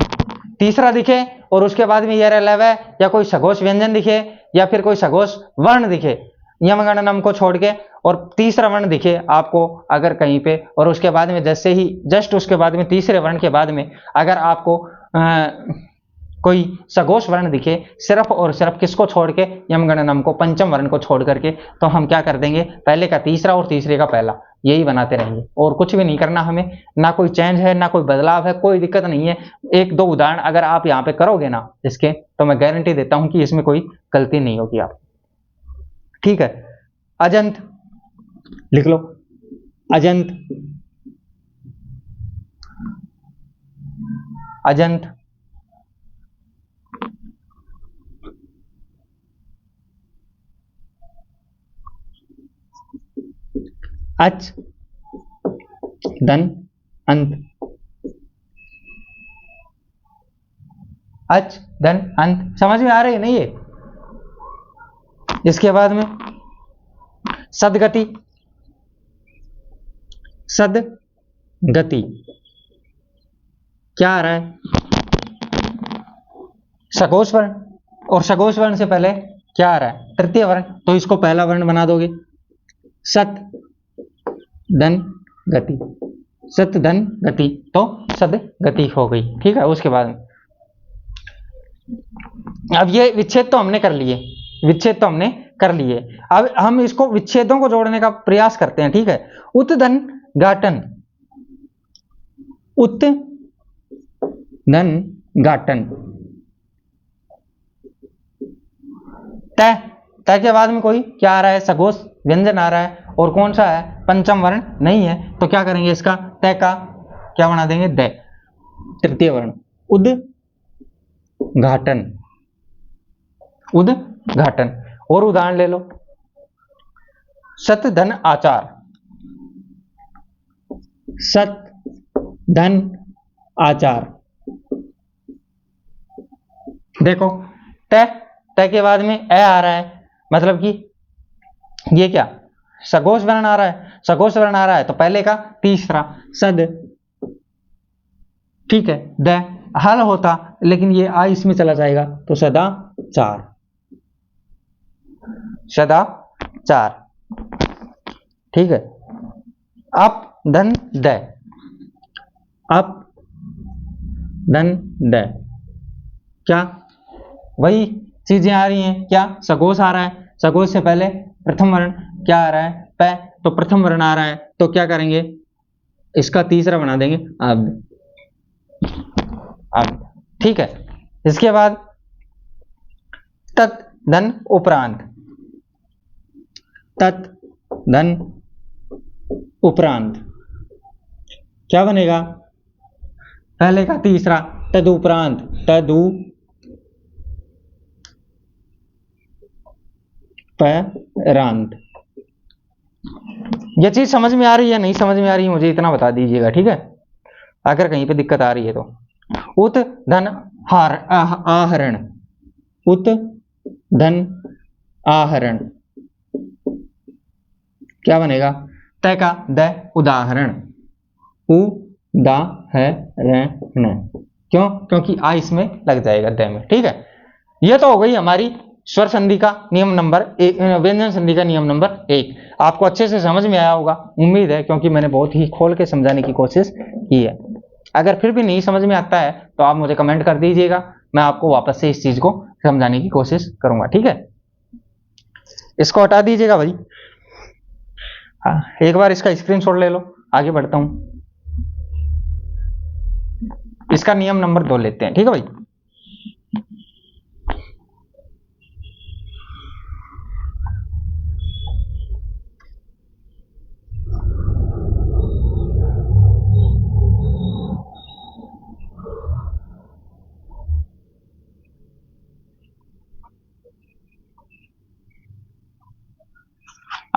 तीसरा दिखे और उसके बाद में यह लव है या कोई सघोष व्यंजन दिखे या फिर कोई सघोष वर्ण दिखे यम गणनम को छोड़ के, और तीसरा वर्ण दिखे आपको अगर कहीं पे, और उसके बाद में जैसे ही जस्ट उसके बाद में तीसरे वर्ण के बाद में अगर आपको कोई सघोष वर्ण दिखे सिर्फ और सिर्फ किसको छोड़ के, यम गणनम को, पंचम वर्ण को छोड़ करके, तो हम क्या कर देंगे, पहले का तीसरा और तीसरे का पहला, यही बनाते रहेंगे और कुछ भी नहीं करना हमें, ना कोई चेंज है ना कोई बदलाव है, कोई दिक्कत नहीं है। एक दो उदाहरण अगर आप यहाँ पे करोगे ना इसके, तो मैं गारंटी देता हूं कि इसमें कोई गलती नहीं होगी आप, ठीक है। अजंत लिख लो, अजंत, अजंत, अच धन अंत, अच धन अंत, समझ में आ रही है नहीं ये। इसके बाद में सदगति, सदगति क्या आ रहा है, सघोष वर्ण, और सघोष वर्ण से पहले क्या आ रहा है, तृतीय वर्ण, तो इसको पहला वर्ण बना दोगे, सत धन गति, सत धन गति, तो सदगति हो गई, ठीक है। उसके बाद अब ये विच्छेद तो हमने कर लिए, विच्छेद तो हमने कर लिए, अब हम इसको विच्छेदों को जोड़ने का प्रयास करते हैं, ठीक है। उत धन घाटन, उत धन घाटन, तय, तय के बाद में कोई क्या आ रहा है, सघोष व्यंजन आ रहा है, और कौन सा है, पंचम वर्ण नहीं है, तो क्या करेंगे, इसका तय का क्या बना देंगे, द, तृतीय वर्ण, उद्घाटन, उद्घाटन। और उदाहरण ले लो, सत धन आचार, सत धन आचार, देखो तय, तय के बाद में ए आ रहा है, मतलब कि ये क्या सघोष वर्ण आ रहा है, सघोष वर्ण आ रहा है तो पहले का तीसरा सद, ठीक है, द हल होता लेकिन ये आ इसमें चला जाएगा तो सदाचार, सदाचार, ठीक है। अप धन द, अप धन द, क्या वही चीजें आ रही हैं, क्या सघोष आ रहा है, सघोष से पहले प्रथम वर्ण क्या आ रहा है, प, तो प्रथम वर्ण आ रहा है तो क्या करेंगे, इसका तीसरा बना देंगे अब, अब, ठीक है। इसके बाद तत् धन उपरांत, तत् धन उपरांत क्या बनेगा, पहले का तीसरा तदुपरांत, तदुपरांत। ये चीज समझ में आ रही है नहीं समझ में आ रही है, मुझे इतना बता दीजिएगा, ठीक है। अगर कहीं पे दिक्कत आ रही है तो उत धन आहरण, उत धन आहरण क्या बनेगा, तय का द उदाहरण, उदाहरण, क्यों, क्योंकि आ इसमें लग जाएगा द में, ठीक है। ये तो हो गई हमारी स्वर संधि का नियम नंबर एक, व्यंजन संधि का नियम नंबर 1। आपको अच्छे से समझ में आया होगा उम्मीद है, क्योंकि मैंने बहुत ही खोल के समझाने की कोशिश की है। अगर फिर भी नहीं समझ में आता है तो आप मुझे कमेंट कर दीजिएगा, मैं आपको वापस से इस चीज को समझाने की कोशिश करूंगा, ठीक है। इसको हटा दीजिएगा भाई। हाँ, एक बार इसका स्क्रीनशॉट ले लो, आगे बढ़ता हूं। इसका नियम नंबर 2 लेते हैं, ठीक है भाई।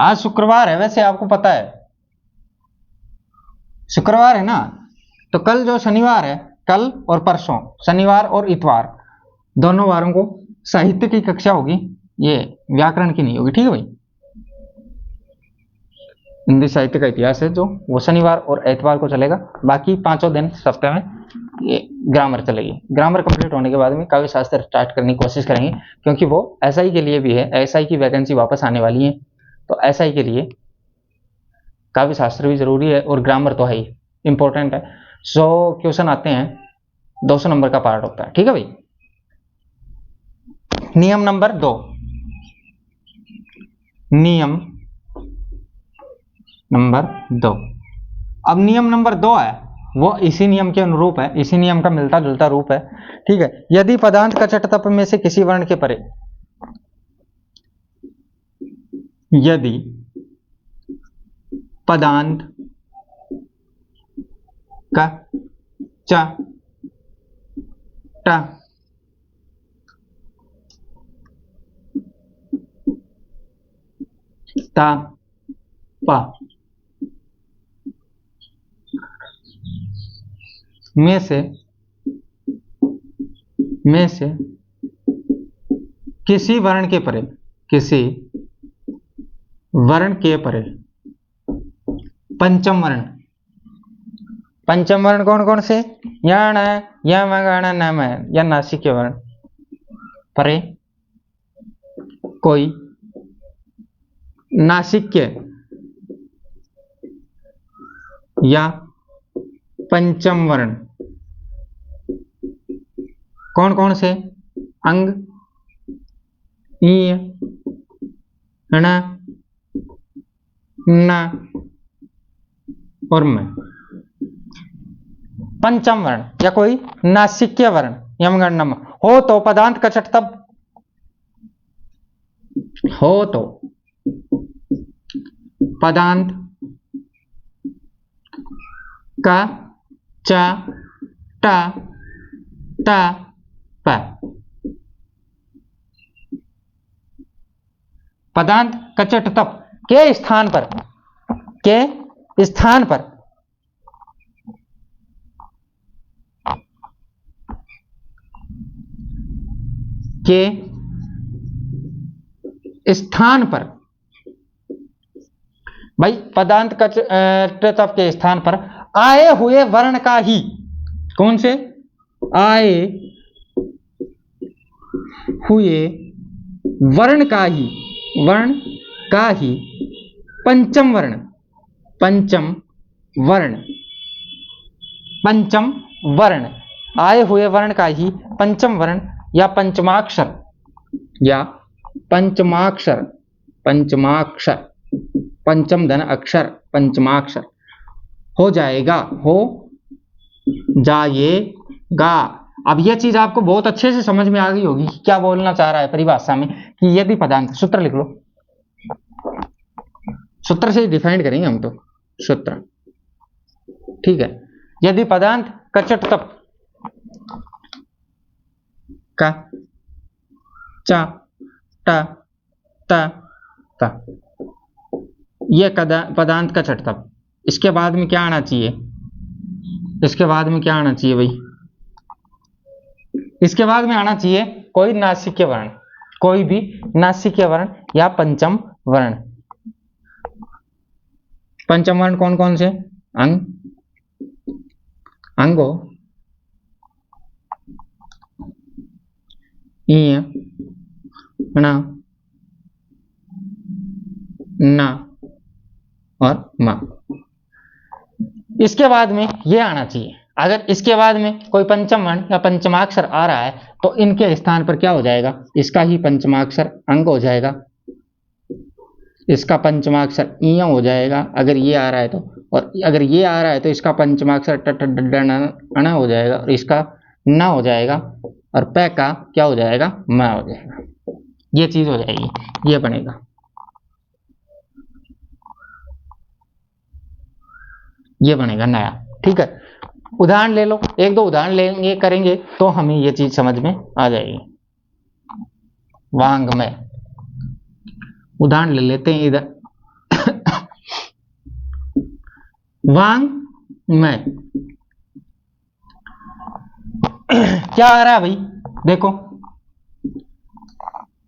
आज शुक्रवार है, वैसे आपको पता है शुक्रवार है ना, तो कल जो शनिवार है, कल और परसों शनिवार और इतवार दोनों वारों को साहित्य की कक्षा होगी, ये व्याकरण की नहीं होगी, ठीक है भाई। हिंदी साहित्य का इतिहास है जो वो शनिवार और एतवार को चलेगा, बाकी पांचों दिन सप्ताह में ये ग्रामर चलेगी। ग्रामर कंप्लीट होने के बाद में काव्य शास्त्र स्टार्ट करने की कोशिश करेंगे, क्योंकि वो एसआई के लिए भी है, एसआई की वैकेंसी वापस आने वाली है, तो एसआई के लिए काव्य शास्त्र भी जरूरी है और ग्रामर तो है ही इंपॉर्टेंट है। 100 क्वेश्चन आते हैं, 200 नंबर का पार्ट होता है, ठीक है भाई। नियम नंबर 2, नियम नंबर 2। अब नियम नंबर 2 है वो इसी नियम के अनुरूप है, इसी नियम का मिलता जुलता रूप है, ठीक है। यदि पदांत का चटतप में से किसी वर्ण के परे, यदि पदांत का च ट ता पा में से किसी वर्ण के परे, किसी वर्ण के परे पंचम वर्ण, पंचम वर्ण कौन कौन से, यण यम गण नम या नासिक्य वर्ण परे कोई नासिक्य या पंचम वर्ण, कौन कौन से, अंग, ई, ण, न और म। पंचम वर्ण या कोई नासिक्य वर्ण यम गण नम हो तो पदांत का चटतप, हो तो पदांत का च ट त प, पदांत का चटतप के स्थान पर, के स्थान पर के स्थान पर, भाई पदांत का चटतप के स्थान पर आए हुए वर्ण का ही, कौन से, आए हुए वर्ण का ही, वर्ण का ही पंचम वर्ण, पंचम वर्ण, पंचम वर्ण, आए हुए वर्ण का ही पंचम वर्ण या पंचमाक्षर, या पंचमाक्षर, पंचमाक्षर, पंचम धन अक्षर पंचमाक्षर हो जाएगा, हो जाएगा। अब यह चीज आपको बहुत अच्छे से समझ में आ गई होगी क्या बोलना चाह रहा है परिभाषा में, कि यदि पदांत, सूत्र लिख लो, सूत्र से डिफाइन करेंगे हम तो, सूत्र, ठीक है। यदि पदांत का चटतप का च ट त ता, यह पदांत का चटतप, इसके बाद में क्या आना चाहिए, इसके बाद में क्या आना चाहिए भाई, इसके बाद में आना चाहिए कोई नासिक्य वर्ण, कोई भी नासिक्य वर्ण या पंचम वर्ण। पंचम वर्ण कौन कौन से, अंग, अंगो, ईय, ण, न और म। इसके बाद में यह आना चाहिए, अगर इसके बाद में कोई पंचम वर्ण या पंचमाक्षर आ रहा है तो इनके स्थान पर क्या हो जाएगा, इसका ही पंचमाक्षर अंग हो जाएगा, इसका पंचमाक्षर इया हो जाएगा अगर ये आ रहा है तो, और अगर ये आ रहा है तो इसका पंचमाक्षर ट अना हो जाएगा, और इसका ना हो जाएगा, और पै का क्या हो जाएगा, म हो जाएगा। ये चीज हो जाएगी, ये बनेगा। ये बनेगा नया। ठीक है, उदाहरण ले लो, एक दो उदाहरण लेंगे करेंगे तो हमें ये चीज समझ में आ जाएगी। वांग में उदाहरण ले लेते हैं इधर। वांग में क्या आ रहा है भाई, देखो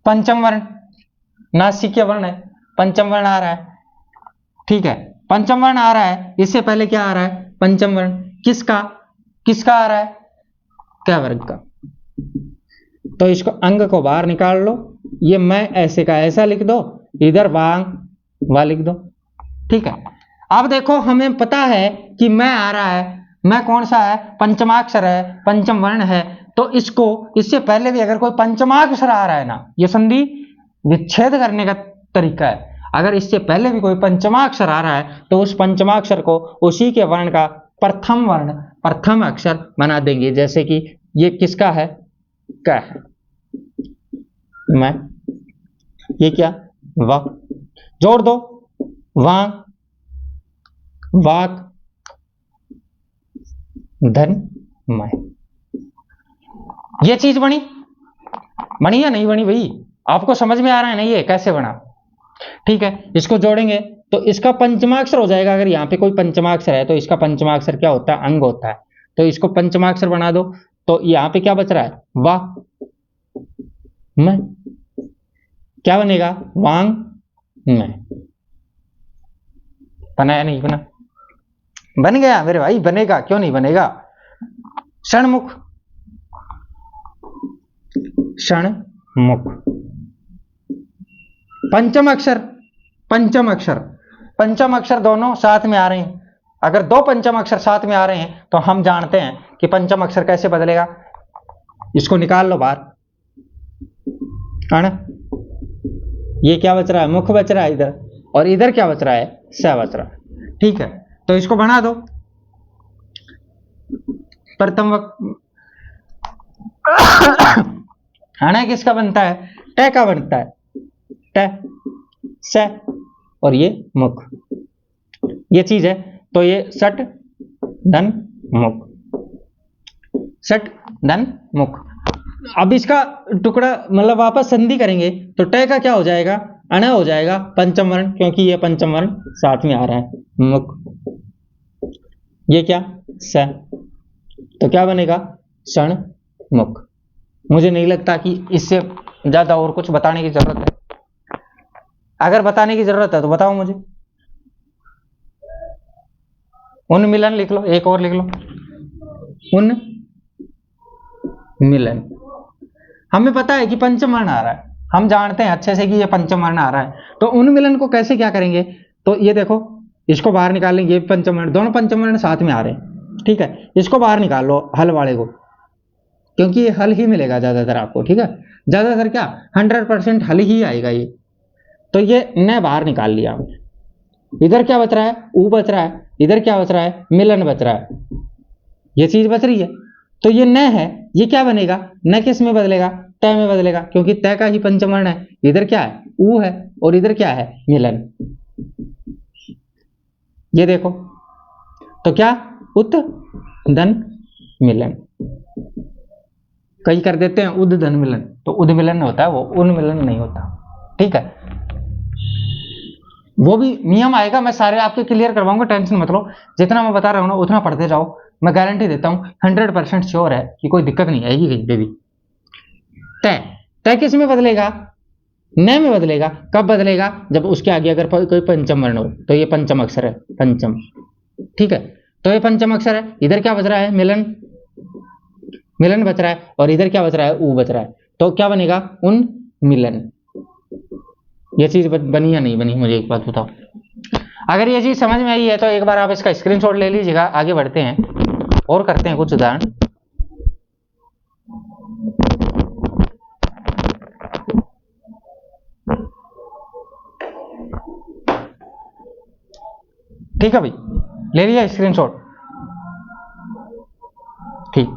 पंचम वर्ण, नासिक्य वर्ण है, पंचम वर्ण आ रहा है। ठीक है, पंचम वर्ण आ रहा है, इससे पहले क्या आ रहा है, पंचम वर्ण। किसका किसका आ रहा है, क्या वर्ग का। तो इसको अंग को बाहर निकाल लो, ये मैं ऐसे का ऐसा लिख दो, इधर वांग वा लिख दो। ठीक है, अब देखो हमें पता है कि मैं आ रहा है, मैं कौन सा है, पंचमाक्षर है, पंचम वर्ण है। तो इसको इससे पहले भी अगर कोई पंचमाक्षर आ रहा है ना, ये संधि विच्छेद करने का तरीका है। अगर इससे पहले भी कोई पंचमाक्षर आ रहा है तो उस पंचमाक्षर को उसी के वर्ण का प्रथम वर्ण, प्रथम अक्षर बना देंगे। जैसे कि ये किसका है, क्या है, मैं, ये क्या, वा, जोड़ दो, वांग वाक धन मैं। ये चीज बनी या नहीं बनी भाई, आपको समझ में आ रहा है ना ये कैसे बना। ठीक है, इसको जोड़ेंगे तो इसका पंचमाक्षर हो जाएगा। अगर यहाँ पे कोई पंचमाक्षर है तो इसका पंचमाक्षर क्या होता है, अंग होता है। तो इसको पंचमाक्षर बना दो, तो यहाँ पे क्या बच रहा है, वाह मैं, क्या बनेगा, वांग मैं। बना या नहीं बना, बन गया मेरे भाई, बनेगा क्यों नहीं बनेगा। षणमुख, षणमुख, पंचम अक्षर, पंचम अक्षर, पंचम अक्षर दोनों साथ में आ रहे हैं। अगर दो पंचम अक्षर साथ में आ रहे हैं तो हम जानते हैं कि पंचम अक्षर कैसे बदलेगा। इसको निकाल लो बाहर, है ना। ये क्या बच रहा है, मुख बच रहा है इधर, और इधर क्या बच रहा है, स बच रहा है। ठीक है, तो इसको बना दो। प्रथम खाना किसका बनता है, ट का बनता है, ट स, और ये मुख, ये चीज है। तो ये सट धन मुख, सट धन मुख। अब इसका टुकड़ा मतलब वापस संधि करेंगे तो ट का क्या हो जाएगा, अण हो जाएगा, पंचम वर्ण, क्योंकि ये पंचम वर्ण साथ में आ रहा है, मुख। ये क्या, स, तो क्या बनेगा, क्षण मुख। मुझे नहीं लगता कि इससे ज्यादा और कुछ बताने की जरूरत है। अगर बताने की जरूरत है तो बताओ मुझे। उन्मिलन लिख लो, एक और लिख लो, उन्मिलन। हमें पता है कि पंचम वर्ण आ रहा है, हम जानते हैं अच्छे से कि ये पंचम वर्ण आ रहा है। तो उन्मिलन को कैसे क्या करेंगे, तो ये देखो इसको बाहर निकाल लेंगे, ये पंचम वर्ण, दोनों पंचम वर्ण साथ में आ रहे हैं। ठीक है, इसको बाहर निकाल लो, हल वाले को, क्योंकि ये हल ही मिलेगा ज्यादातर आपको। ठीक है, ज्यादातर क्या 100% हल ही आएगा ये। तो ये न बाहर निकाल लिया हमने, इधर क्या बच रहा है, ऊ बच रहा है, इधर क्या बच रहा है, मिलन बच रहा है, ये चीज बच रही है। तो ये न है, ये क्या बनेगा, न किस में बदलेगा, तय में बदलेगा, क्योंकि तय का ही पंचम वर्ण है। इधर क्या है, ऊ है, और इधर क्या है, मिलन। ये देखो, तो क्या, उत धन मिलन। कई कर देते हैं उद धन मिलन, तो उद मिलन होता है, वो उन्मिलन नहीं होता। ठीक है, वो भी नियम आएगा, मैं सारे आपके क्लियर करवाऊंगा, टेंशन मत लो। जितना मैं बता रहा हूं ना उतना पढ़ते जाओ, मैं गारंटी देता हूं, 100% श्योर है कि कोई दिक्कत नहीं आएगी कहीं पे भी। तय, तय किस में बदलेगा, न में बदलेगा। कब बदलेगा, जब उसके आगे अगर कोई पंचम वर्ण हो, तो ये पंचम अक्षर है, पंचम। ठीक है, तो ये पंचम अक्षर है, इधर क्या बच रहा है, मिलन, मिलन बच रहा है, और इधर क्या बच रहा है, ऊ बच रहा है। तो क्या बनेगा, उन मिलन। ये चीज बनी या नहीं बनी, मुझे एक बात बताओ। अगर ये चीज समझ में आई है तो एक बार आप इसका स्क्रीनशॉट ले लीजिएगा। आगे बढ़ते हैं और करते हैं कुछ उदाहरण। ठीक है भाई, ले लिया स्क्रीनशॉट? ठीक।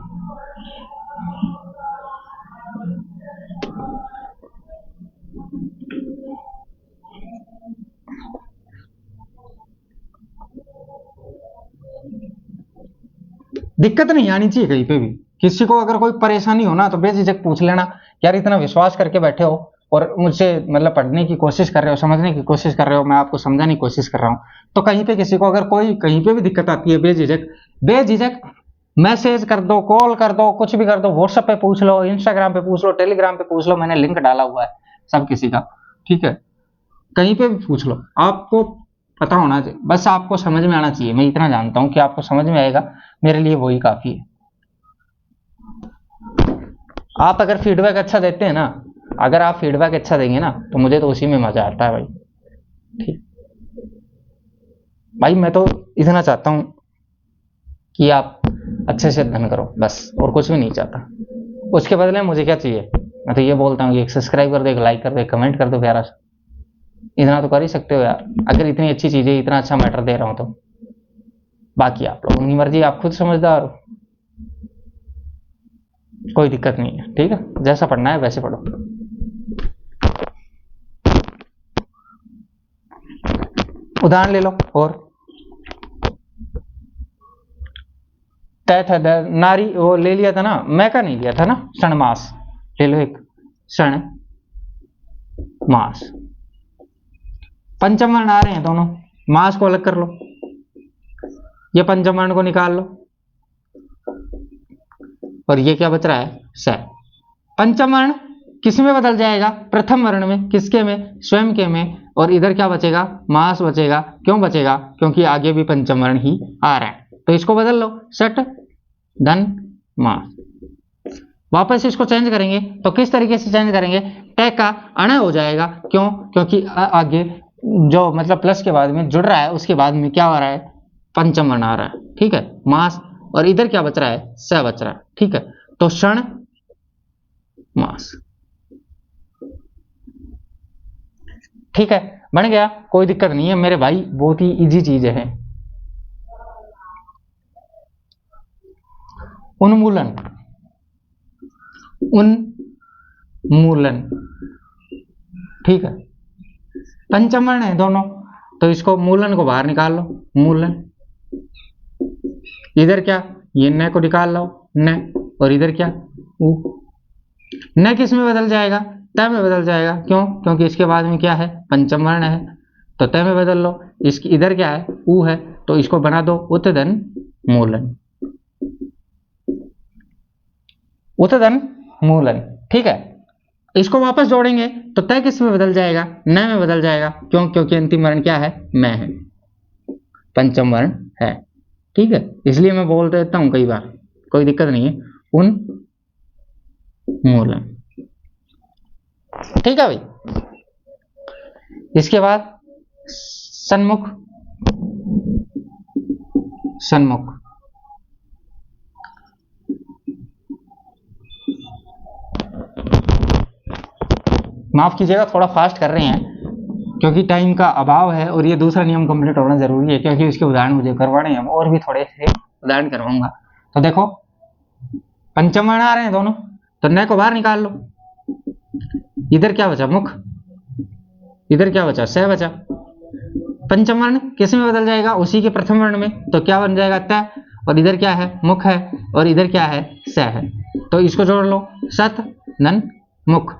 दिक्कत नहीं आनी चाहिए कहीं पे भी। किसी को अगर कोई परेशानी हो ना तो बेझिझक पूछ लेना। यार इतना विश्वास करके बैठे हो और मुझसे मतलब पढ़ने की कोशिश कर रहे हो, समझने की कोशिश कर रहे हो, मैं आपको समझाने की कोशिश कर रहा हूँ, तो कहीं पे किसी को अगर कोई कहीं पे भी दिक्कत आती है, बेझिझक बेझिझक मैसेज कर दो, कॉल कर दो, कुछ भी कर दो, व्हाट्सएप पे पूछ लो, इंस्टाग्राम पे पूछ लो, टेलीग्राम पे पूछ लो, मैंने लिंक डाला हुआ है सब किसी का, ठीक है, कहीं पे भी पूछ लो, आपको पता होना चाहिए, बस आपको समझ में आना चाहिए। मैं इतना जानता हूं कि आपको समझ में आएगा, मेरे लिए वही काफी है। आप अगर फीडबैक अच्छा देते हैं ना, अगर आप फीडबैक अच्छा देंगे ना तो मुझे तो उसी में मजा आता है भाई। ठीक भाई, मैं तो इतना चाहता हूं कि आप अच्छे से अध्ययन करो, बस, और कुछ भी नहीं चाहता। उसके बदले मुझे क्या चाहिए? मैं तो ये बोलता हूँ कि एक सब्सक्राइब कर दो, एक लाइक कर दो, एक कमेंट कर दो प्यारा सा। इतना तो कर ही सकते हो यार, अगर इतनी अच्छी चीजें, इतना अच्छा मैटर दे रहा हूं तो। बाकी आप लोगों की मर्जी, आप खुद समझदार हो, कोई दिक्कत नहीं है। ठीक है, जैसा पढ़ना है वैसे पढ़ो। उदाहरण ले लो। और तय था नारी, वो ले लिया था ना, मैं का नहीं लिया था ना, क्षण मास ले लो, एक क्षण मास। पंचम वर्ण आ रहे हैं दोनों, मास को अलग कर लो, ये पंचम वर्ण को निकाल लो, और ये क्या बच रहा है? स। पंचम वर्ण किस में बदल जाएगा? प्रथम वर्ण में। किसके में? स्वयं के में। और इधर क्या बचेगा? मास बचेगा। क्यों बचेगा? क्योंकि आगे भी पंचम वर्ण ही आ रहा है, तो इसको बदल लो, सट धन मास। वापस इसको चेंज करेंगे तो किस तरीके से चेंज करेंगे? टे का अण हो जाएगा। क्यों? क्योंकि आगे जो मतलब प्लस के बाद में जुड़ रहा है, उसके बाद में क्या आ रहा है? पंचम वर्ण आ रहा है। ठीक है, मास। और इधर क्या बच रहा है? स बच रहा है। ठीक है, तो क्षण मास। ठीक है, बन गया, कोई दिक्कत नहीं है मेरे भाई, बहुत ही इजी चीज है। उन्मूलन, उन्मूलन। ठीक है, पंचम वर्ण है दोनों, तो इसको मूलन को बाहर निकाल लो, मूलन। इधर क्या? ये न को निकाल लो, न। और इधर क्या? उ। न किस में बदल जाएगा? त में बदल जाएगा। क्यों? क्योंकि इसके बाद में क्या है? पंचम वर्ण है, तो त में बदल लो। इसकी इधर क्या है? उ है, तो इसको बना दो उत्तधन मूलन, उत्तधन मूलन। ठीक है, इसको वापस जोड़ेंगे तो तय किस में बदल जाएगा? न में बदल जाएगा। क्यों? क्योंकि अंतिम वर्ण क्या है? मैं है, पंचम वर्ण है। ठीक है, इसलिए मैं बोल देता हूं कई बार, कोई दिक्कत नहीं है। उन्मूलन। ठीक है भाई, इसके बाद सन्मुख, सन्मुख। माफ कीजिएगा, थोड़ा फास्ट कर रहे हैं क्योंकि टाइम का अभाव है, और ये दूसरा नियम कंप्लीट होना जरूरी है, क्योंकि इसके उदाहरण मुझे करवाने हैं, और भी थोड़े से उदाहरण करवाऊंगा। तो देखो, पंचम वर्ण आ रहे हैं दोनों, तो न को बाहर निकाल लो। इधर क्या बचा? मुख। इधर क्या बचा? स बचा। पंचम वर्ण किस में बदल जाएगा? उसी के प्रथम वर्ण में, तो क्या बन जाएगा? त। और इधर क्या है? मुख है, और इधर क्या है? स है, तो इसको जोड़ लो, सत धन मुख।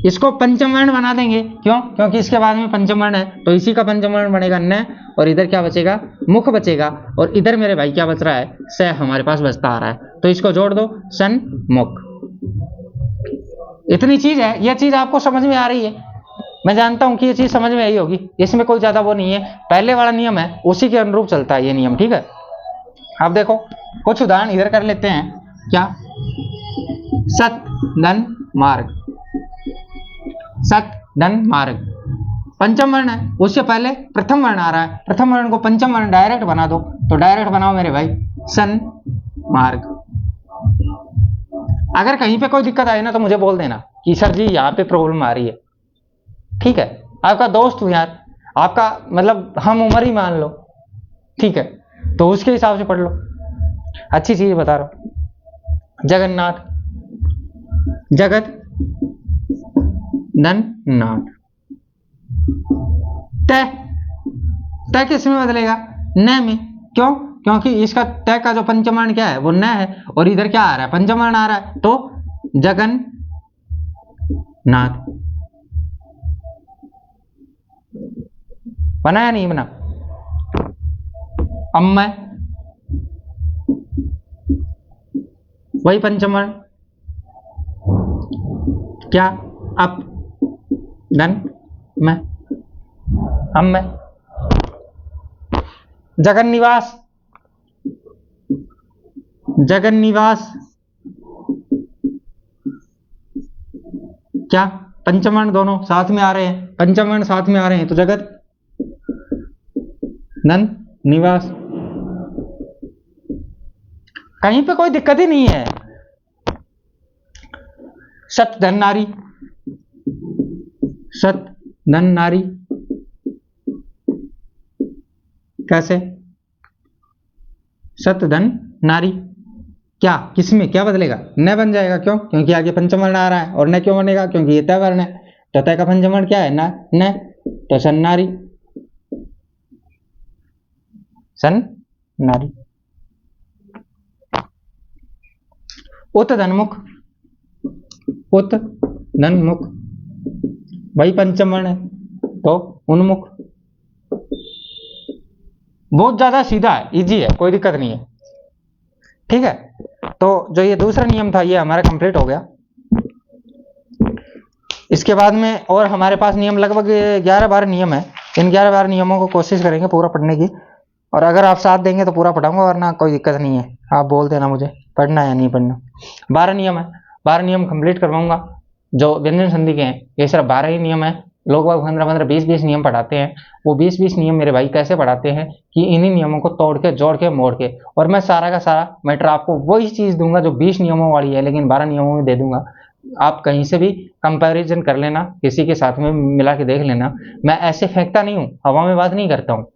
इसको पंचम वर्ण बना देंगे। क्यों? क्योंकि इसके बाद में पंचम वर्ण है, तो इसी का पंचम वर्ण बनेगा न, और इधर क्या बचेगा? मुख बचेगा। और इधर मेरे भाई क्या बच रहा है? स हमारे पास बचता आ रहा है, तो इसको जोड़ दो, सन मुख। इतनी चीज है, यह चीज आपको समझ में आ रही है? मैं जानता हूं कि ये चीज समझ में आई होगी, इसमें कोई ज्यादा वो नहीं है, पहले वाला नियम है उसी के अनुरूप चलता है ये नियम। ठीक है, अब देखो कुछ उदाहरण इधर कर लेते हैं। क्या? सत धन मार्ग, सत धन मार्ग। पंचम वर्ण है, उससे पहले प्रथम वर्ण आ रहा है, प्रथम वर्ण को पंचम वर्ण डायरेक्ट बना दो, तो डायरेक्ट बनाओ मेरे भाई, सन मार्ग। अगर कहीं पे कोई दिक्कत आए ना तो मुझे बोल देना कि सर जी यहाँ पे प्रॉब्लम आ रही है। ठीक है, आपका दोस्त हूं यार, आपका मतलब हम उम्र ही मान लो, ठीक है, तो उसके हिसाब से पढ़ लो। अच्छी चीज बता रहा हूं। जगन्नाथ, जगत धन नाथ। तय, तय किस में बदलेगा? न में। क्यों? क्योंकि इसका तय का जो पंचम वर्ण क्या है वो न है, और इधर क्या आ रहा है? पंचम वर्ण आ रहा है, तो जगन नाथ। बना या नहीं बना? अम्मय, वही पंचम वर्ण, क्या? अप धन मैं, अम्मय। जगन निवास, जगन निवास, क्या? पंचम वर्ण दोनों साथ में आ रहे हैं, पंचम वर्ण साथ में आ रहे हैं, तो जगत धन निवास। कहीं पे कोई दिक्कत ही नहीं है। सत धन नारी, सत धन नारी, कैसे? सत धन नारी, क्या? किसमें क्या बदलेगा? न बन जाएगा। क्यों? क्योंकि आगे पंचम वर्ण आ रहा है, और न क्यों बनेगा? क्योंकि ये तय वर्ण है, तो तय का पंचम वर्ण क्या है? न, तो सन्नारी, सन्नारी। उत धनमुख, उत धनमुख, वही पंचम वर्ण है, तो उन्मुख। बहुत ज्यादा सीधा है, इजी है, कोई दिक्कत नहीं है, ठीक है। तो जो ये दूसरा नियम था ये हमारा कंप्लीट हो गया। इसके बाद में और हमारे पास नियम लगभग 11-12 नियम है। इन 11-12 नियमों को कोशिश करेंगे पूरा पढ़ने की, और अगर आप साथ देंगे तो पूरा पढ़ाऊंगा, वरना कोई दिक्कत नहीं है, आप बोल देना मुझे पढ़ना है या नहीं पढ़ना। 12 नियम है, 12 नियम कंप्लीट करवाऊंगा। जो व्यंजन संधि के हैं ये सिर्फ 12 ही नियम है। लोग 15-15, 20-20 नियम पढ़ाते हैं। वो 20-20 नियम मेरे भाई कैसे पढ़ाते हैं कि इन्हीं नियमों को तोड़ के, जोड़ के, मोड़ के, और मैं सारा का सारा मैटर आपको वही चीज दूंगा जो 20 नियमों वाली है, लेकिन 12 नियमों में दे दूंगा। आप कहीं से भी कंपैरिजन कर लेना, किसी के साथ में मिला के देख लेना। मैं ऐसे फेंकता नहीं हूँ, हवा में बात नहीं करता हूँ।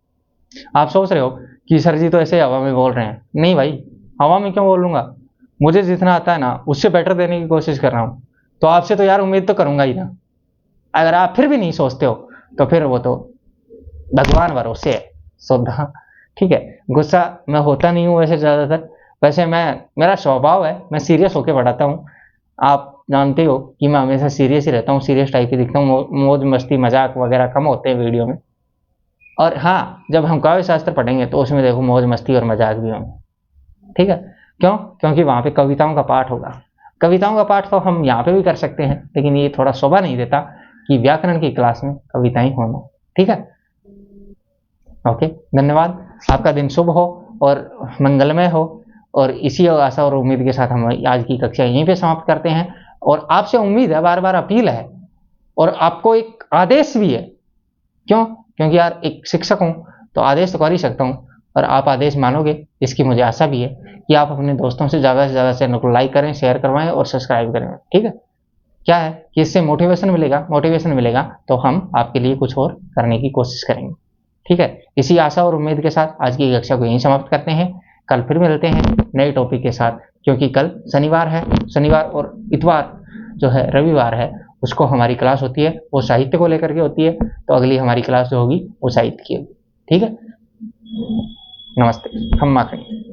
आप सोच रहे हो कि सर जी तो ऐसे हवा में बोल रहे हैं, नहीं भाई, हवा में क्यों बोलूंगा? मुझे जितना आता है ना उससे बेटर देने की कोशिश कर रहा हूँ, तो आपसे तो यार उम्मीद तो करूंगा ही ना। अगर आप फिर भी नहीं सोचते हो तो फिर वो तो भगवान भरोसे है, श्रद्धा, ठीक है। गुस्सा मैं होता नहीं हूँ वैसे ज्यादातर, वैसे मेरा स्वभाव है, मैं सीरियस होकर पढ़ाता हूँ। आप जानते हो कि मैं हमेशा सीरियस ही रहता हूँ, सीरियस टाइप ही दिखता हूँ, मौज मस्ती मजाक वगैरह कम होते हैं वीडियो में। और हाँ, जब हम काव्य शास्त्र पढ़ेंगे तो उसमें देखो मौज मस्ती और मजाक भी होंगे, ठीक है। क्यों? क्योंकि वहां पे कविताओं का पाठ होगा। कविताओं का पाठ तो हम यहाँ पे भी कर सकते हैं, लेकिन ये थोड़ा शोभा नहीं देता कि व्याकरण की क्लास में कविताएं होना, ठीक है। ओके, धन्यवाद। आपका दिन शुभ हो और मंगलमय हो, और इसी आशा और उम्मीद के साथ हम आज की कक्षा यहीं पे समाप्त करते हैं। और आपसे उम्मीद है, बार बार अपील है, और आपको एक आदेश भी है। क्यों? क्योंकि यार एक शिक्षक हूं तो आदेश तो कर ही सकता हूं, और आप आदेश मानोगे इसकी मुझे आशा भी है कि आप अपने दोस्तों से ज्यादा चैनल को लाइक करें, शेयर करवाएं और सब्सक्राइब करें, ठीक है। क्या है कि इससे मोटिवेशन मिलेगा तो हम आपके लिए कुछ और करने की कोशिश करेंगे, ठीक है। इसी आशा और उम्मीद के साथ आज की कक्षा को यहीं समाप्त करते हैं। कल फिर मिलते हैं नए टॉपिक के साथ, क्योंकि कल शनिवार है, शनिवार और इतवार जो है रविवार है, उसको हमारी क्लास होती है, वो साहित्य को लेकर के होती है। तो अगली हमारी क्लास जो होगी वो साहित्य की होगी, ठीक है। नमस्ते, हम माखनी।